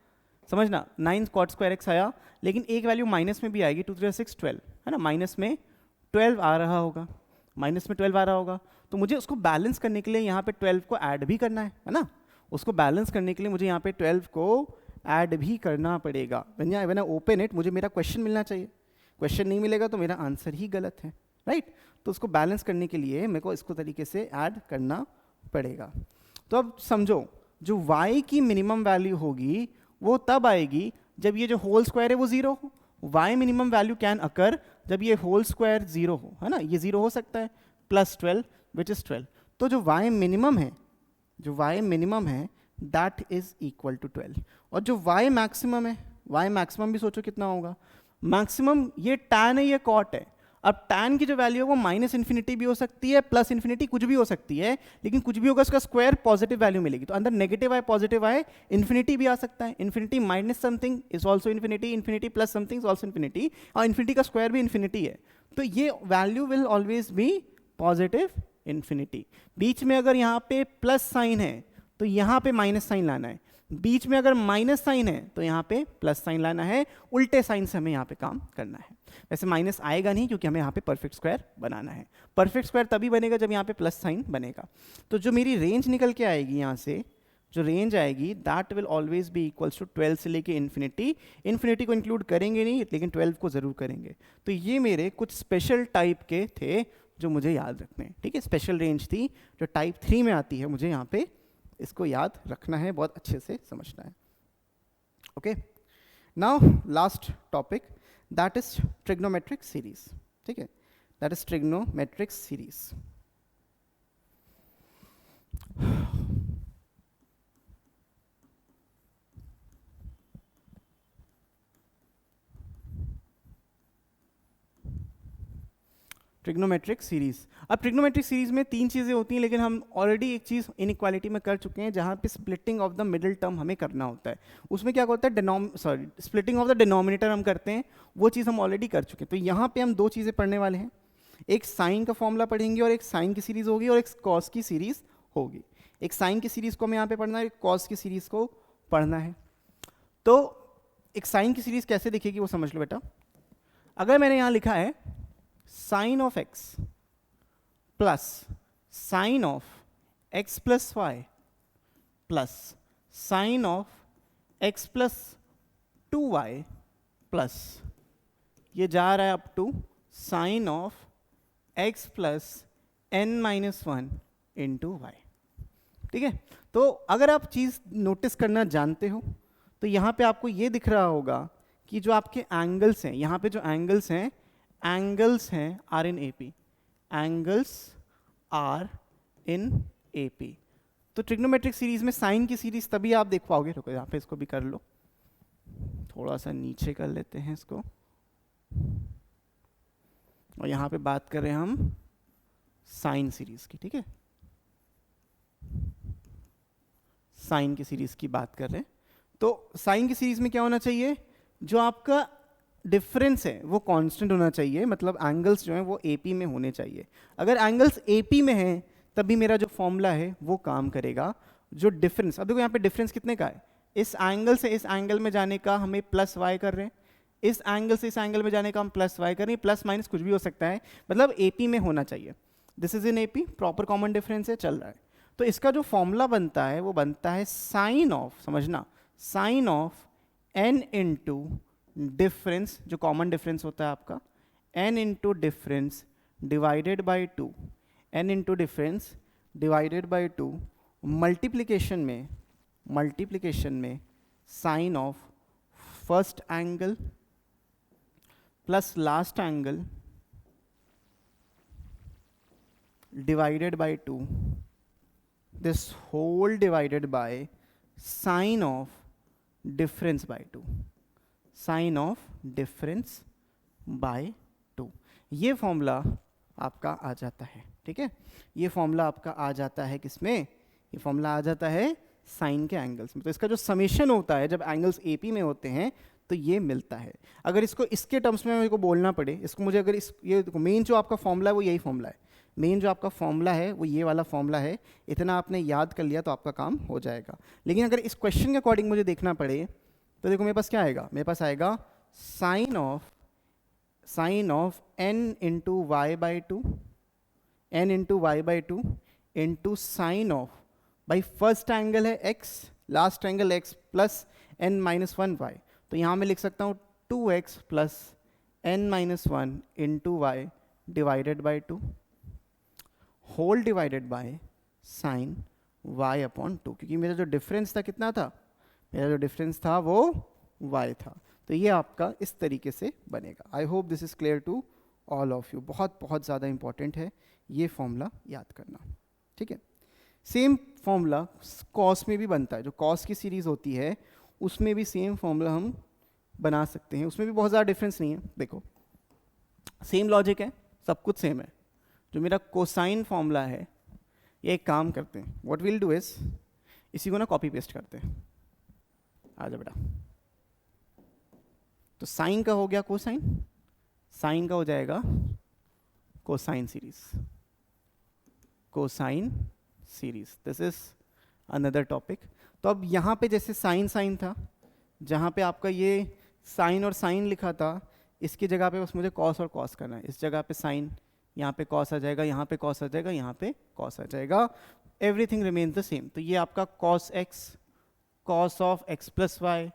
समझना, 9 cot स्क्वायर x आया, लेकिन एक वैल्यू माइनस में भी आएगी, 2 3 6 12 है ना, माइनस में 12 आ रहा होगा, माइनस में 12 आ रहा होगा। तो मुझे उसको बैलेंस करने के लिए यहाँ पे 12 को ऐड भी करना है ना। उसको बैलेंस करने के लिए मुझे यहाँ पे 12 को ऐड भी करना पड़ेगा। व्हेन आई ओपन इट, मुझे मेरा क्वेश्चन मिलना चाहिए। क्वेश्चन नहीं मिलेगा तो मेरा आंसर ही गलत है, राइट। तो उसको बैलेंस करने के लिए मेरे को इसको तरीके से ऐड करना पड़ेगा। तो अब समझो, जो y की मिनिमम वैल्यू होगी वो तब आएगी जब ये जो होल स्क्वायर है वो 0 हो। y minimum value can occur जब ये होल स्क्वायर 0 हो, है ना। ये 0 हो सकता है, प्लस 12 विच इज 12। तो जो y मिनिमम है, दैट इज इक्वल टू 12। और जो y मैक्सिमम है, y मैक्सिमम भी सोचो कितना होगा। मैक्सिमम ये tan है, ये cot है। अब tan की जो वैल्यू है वो माइनस इन्फिनिटी भी हो सकती है, प्लस इन्फिनिटी, कुछ भी हो सकती है, लेकिन कुछ भी होगा उसका स्क्वायर पॉजिटिव वैल्यू मिलेगी। तो अंदर नेगेटिव आए पॉजिटिव आए, इन्फिनिटी भी आ सकता है। Infinity minus something is also infinity, infinity plus something is also infinity, और इन्फिनिटी का स्क्वायर भी इन्फिनिटी है। तो ये value will always be positive infinity. बीच में अगर यहाँ पे प्लस साइन है तो यहाँ पे माइनस साइन लाना है, बीच में अगर माइनस साइन है तो यहाँ पे प्लस साइन लाना है। उल्टे साइन से हमें यहाँ पे काम करना है। वैसे माइनस आएगा नहीं क्योंकि हमें यहाँ पे परफेक्ट स्क्वायर बनाना है। परफेक्ट स्क्वायर तभी बनेगा जब यहाँ पे प्लस साइन बनेगा। तो जो मेरी रेंज निकल के आएगी यहाँ से, जो रेंज आएगी that will always be equals to 12 से लेके इन्फिनिटी। इन्फिनिटी को इंक्लूड करेंगे नहीं, लेकिन 12 को जरूर करेंगे। तो ये मेरे कुछ स्पेशल टाइप के थे जो मुझे याद रखने हैं। ठीक है, स्पेशल रेंज थी जो टाइप 3 में आती है, मुझे यहाँ पे इसको याद रखना है, बहुत अच्छे से समझना है। Okay, now last topic, that is trigonometric series. ठीक है, that is trigonometric series. Trigonometric series. अब ट्रिग्नोमेट्रिक सीरीज में 3 चीज़ें होती हैं, लेकिन हम ऑलरेडी एक चीज़ इनइक्वालिटी में कर चुके हैं जहाँ पे splitting of the middle term हमें करना होता है। उसमें क्या होता है, स्प्लिटिंग ऑफ द डिनोमिनेटर हम करते हैं, वो चीज़ हम ऑलरेडी कर चुके हैं। तो यहाँ पे हम 2 चीज़ें पढ़ने वाले हैं, एक साइन का फॉर्मूला पढ़ेंगे और एक साइन की सीरीज होगी और एक कॉस की सीरीज होगी। एक साइन की सीरीज को हमें यहाँ पे पढ़ना है, एक कॉस की सीरीज को पढ़ना है। तो एक साइन की सीरीज कैसे दिखेगी वो समझ लो बेटा। अगर मैंने यहाँ लिखा है sine of x plus sine of x plus y plus sine of x plus 2y plus ये जा रहा है up to sine of x plus n minus 1 into y. ठीक है, तो अगर आप चीज़ नोटिस करना जानते हो तो यहाँ पे आपको ये दिख रहा होगा कि जो आपके एंगल्स हैं, यहाँ पे जो एंगल्स हैं are in AP, angles are in AP। तो ट्रिग्नोमेट्रिक सीरीज में साइन की सीरीज तभी आप देख पाओगे। रुको यहाँ पे इसको भी कर लो, थोड़ा सा नीचे कर लेते हैं इसको, और यहाँ पे बात कर रहे हैं हम साइन सीरीज की। ठीक है, साइन की सीरीज की बात कर रहे हैं। तो साइन की सीरीज में क्या होना चाहिए, जो आपका डिफरेंस है वो कांस्टेंट होना चाहिए, मतलब एंगल्स जो हैं वो AP में होने चाहिए। अगर एंगल्स AP में हैं तभी मेरा जो फॉर्मूला है वो काम करेगा। जो डिफरेंस, अब देखो यहाँ पे डिफरेंस कितने का है, इस एंगल से इस एंगल में जाने का हमें प्लस y कर रहे हैं, इस एंगल से इस एंगल में जाने का हम प्लस y कर रहे हैं, प्लस माइनस कुछ भी हो सकता है, मतलब AP में होना चाहिए। This is in AP, proper common difference है, चल रहा है। तो इसका जो फॉर्मूला बनता है वो बनता है साइन ऑफ, समझना, sine of n into difference, जो कॉमन डिफरेंस होता है आपका, n into difference divided by 2, n into difference divided by 2 multiplication में मल्टीप्लिकेशन में sine of first angle plus last angle divided by 2, this whole divided by sine of difference by 2, sine of difference by 2। ये formula आपका आ जाता है, ठीक है, ये formula आपका आ जाता है किसमें, ये फॉर्मूला आ जाता है साइन के एंगल्स में। तो इसका जो समेशन होता है जब एंगल्स एपी में होते हैं तो ये मिलता है। अगर इसको इसके टर्म्स में मेरे को बोलना पड़े, इसको मुझे अगर इस ये देखो मेन जो आपका फॉर्मूला है वो यही फॉर्मूला है, मेन जो आपका फॉर्मूला है वो ये वाला फॉर्मूला है। इतना आपने याद कर लिया तो आपका काम हो जाएगा। लेकिन अगर इस क्वेश्चन के अकॉर्डिंग मुझे देखना पड़े तो देखो मेरे पास क्या आएगा, मेरे पास आएगा sine of n into y by two, n into y by two into sine of, भाई फर्स्ट एंगल है x, last angle x plus n minus one y, तो यहाँ मैं लिख सकता हूँ 2x plus n minus one into y divided by two whole divided by sine y upon 2, क्योंकि मेरा जो डिफरेंस था कितना था, मेरा जो डिफरेंस था वो y था। तो ये आपका इस तरीके से बनेगा। I hope this is clear to all of you. बहुत बहुत ज़्यादा इंपॉर्टेंट है ये फॉर्मूला याद करना, ठीक है। सेम फॉर्मूला कॉस में भी बनता है, जो कॉस की सीरीज़ होती है उसमें भी सेम फॉर्मूला हम बना सकते हैं, उसमें भी बहुत ज़्यादा डिफरेंस नहीं है। देखो सेम लॉजिक है, सब कुछ सेम है। जो मेरा कोसाइन फॉर्मूला है, ये एक काम करते हैं, व्हाट विल डू इज इसी को ना कॉपी पेस्ट करते हैं। आ जा बेटा, तो साइन का हो गया कोसाइन, साइन का हो जाएगा cosine series, cosine series, this is another topic. तो अब यहाँ पे जैसे साइन साइन था, जहाँ पे आपका ये साइन और साइन लिखा था, इसकी जगह पे बस मुझे कॉस और कॉस करना है। इस जगह पे साइन, यहाँ पे कॉस आ जाएगा, यहाँ पे कॉस आ जाएगा, यहाँ पे कॉस आ जाएगा, एवरीथिंग रिमेन्स द सेम। तो ये आपका cos x, cos of x plus y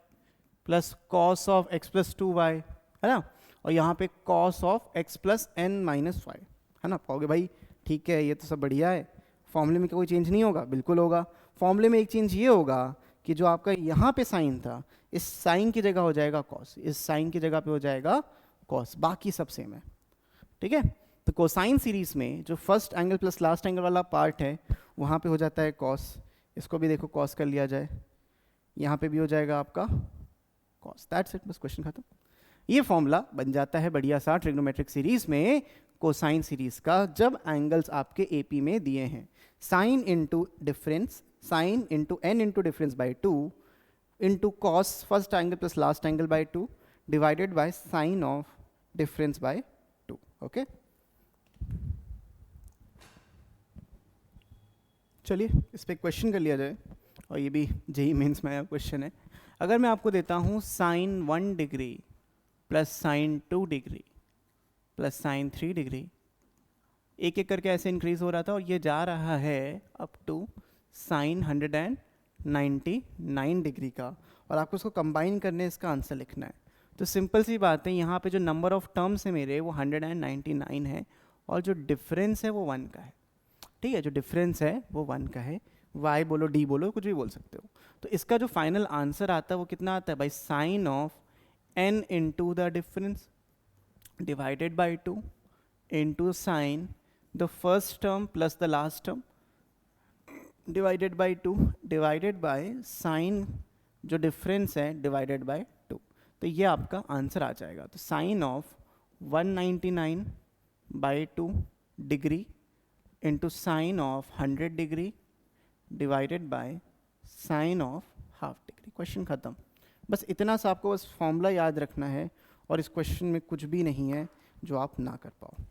plus cos of x plus two y, है ना, और यहाँ पे cos of x plus n minus y, है ना। पाओगे भाई ठीक है, ये तो सब बढ़िया है। फॉर्मूले में कोई चेंज नहीं होगा, बिल्कुल होगा। फॉर्मूले में एक चेंज ये होगा कि जो आपका यहाँ पे साइन था, इस साइन की जगह हो जाएगा कॉस, इस साइन की जगह पे हो जाएगा कॉस, बाकी सब सेम है, ठीक है। तो कोसाइन सीरीज में जो first angle plus last angle वाला पार्ट है वहाँ पे हो जाता है कॉस, इसको भी देखो कॉस कर लिया जाए, यहाँ पे भी हो जाएगा आपका कॉस, दैट्स इट, बस क्वेश्चन खत्म। ये फॉर्मूला बन जाता है बढ़िया सा ट्रिग्नोमेट्रिक सीरीज में कोसाइन सीरीज का, जब एंगल्स आपके एपी में दिए हैं। Sine into difference, sine into n into difference by two into cos first angle plus last angle by two divided by sine of difference by two, okay. चलिए इस पे question कर लिया जाए, और ये भी जेई मेंस में आया क्वेश्चन है। अगर मैं आपको देता हूँ sine 1 degree plus sine 2 degree plus sine 3 degree, एक एक करके ऐसे इंक्रीज हो रहा था और ये जा रहा है अप टू साइन 199 डिग्री का, और आपको उसको कंबाइन करने इसका आंसर लिखना है। तो सिंपल सी बात है, यहाँ पे जो नंबर ऑफ टर्म्स है मेरे वो 199 है, और जो डिफरेंस है वो 1 का है, ठीक है, जो डिफरेंस है वो 1 का है। y बोलो, d बोलो, कुछ भी बोल सकते हो। तो इसका जो फाइनल आंसर आता है वो कितना आता है भाई, sine of n into the difference divided by 2 into sine the first term plus the last term divided by 2 divided by sine जो डिफरेंस है डिवाइडेड बाय 2। तो ये आपका आंसर आ जाएगा। तो sine of 199 by 2 degree into sine of 100 degree divided by sine of half degree. Question ख़त्म। बस इतना सा आपको बस फॉर्मूला याद रखना है, और इस क्वेश्चन में कुछ भी नहीं है जो आप ना कर पाओ।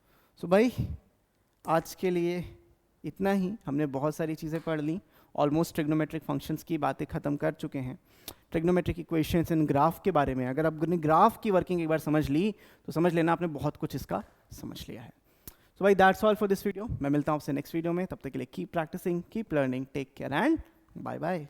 सो भाई आज के लिए इतना ही, हमने बहुत सारी चीज़ें पढ़ ली, ऑलमोस्ट ट्रिग्नोमेट्रिक फंक्शंस की बातें ख़त्म कर चुके हैं। ट्रिग्नोमेट्रिक इक्वेशंस इन ग्राफ के बारे में अगर आपने ग्राफ की वर्किंग एक बार समझ ली तो समझ लेना आपने बहुत कुछ इसका समझ लिया है। सो भाई that's all for this video. मैं मिलता हूँ आपसे नेक्स्ट वीडियो में, तब तक के लिए keep practising, keep learning, take care and bye bye.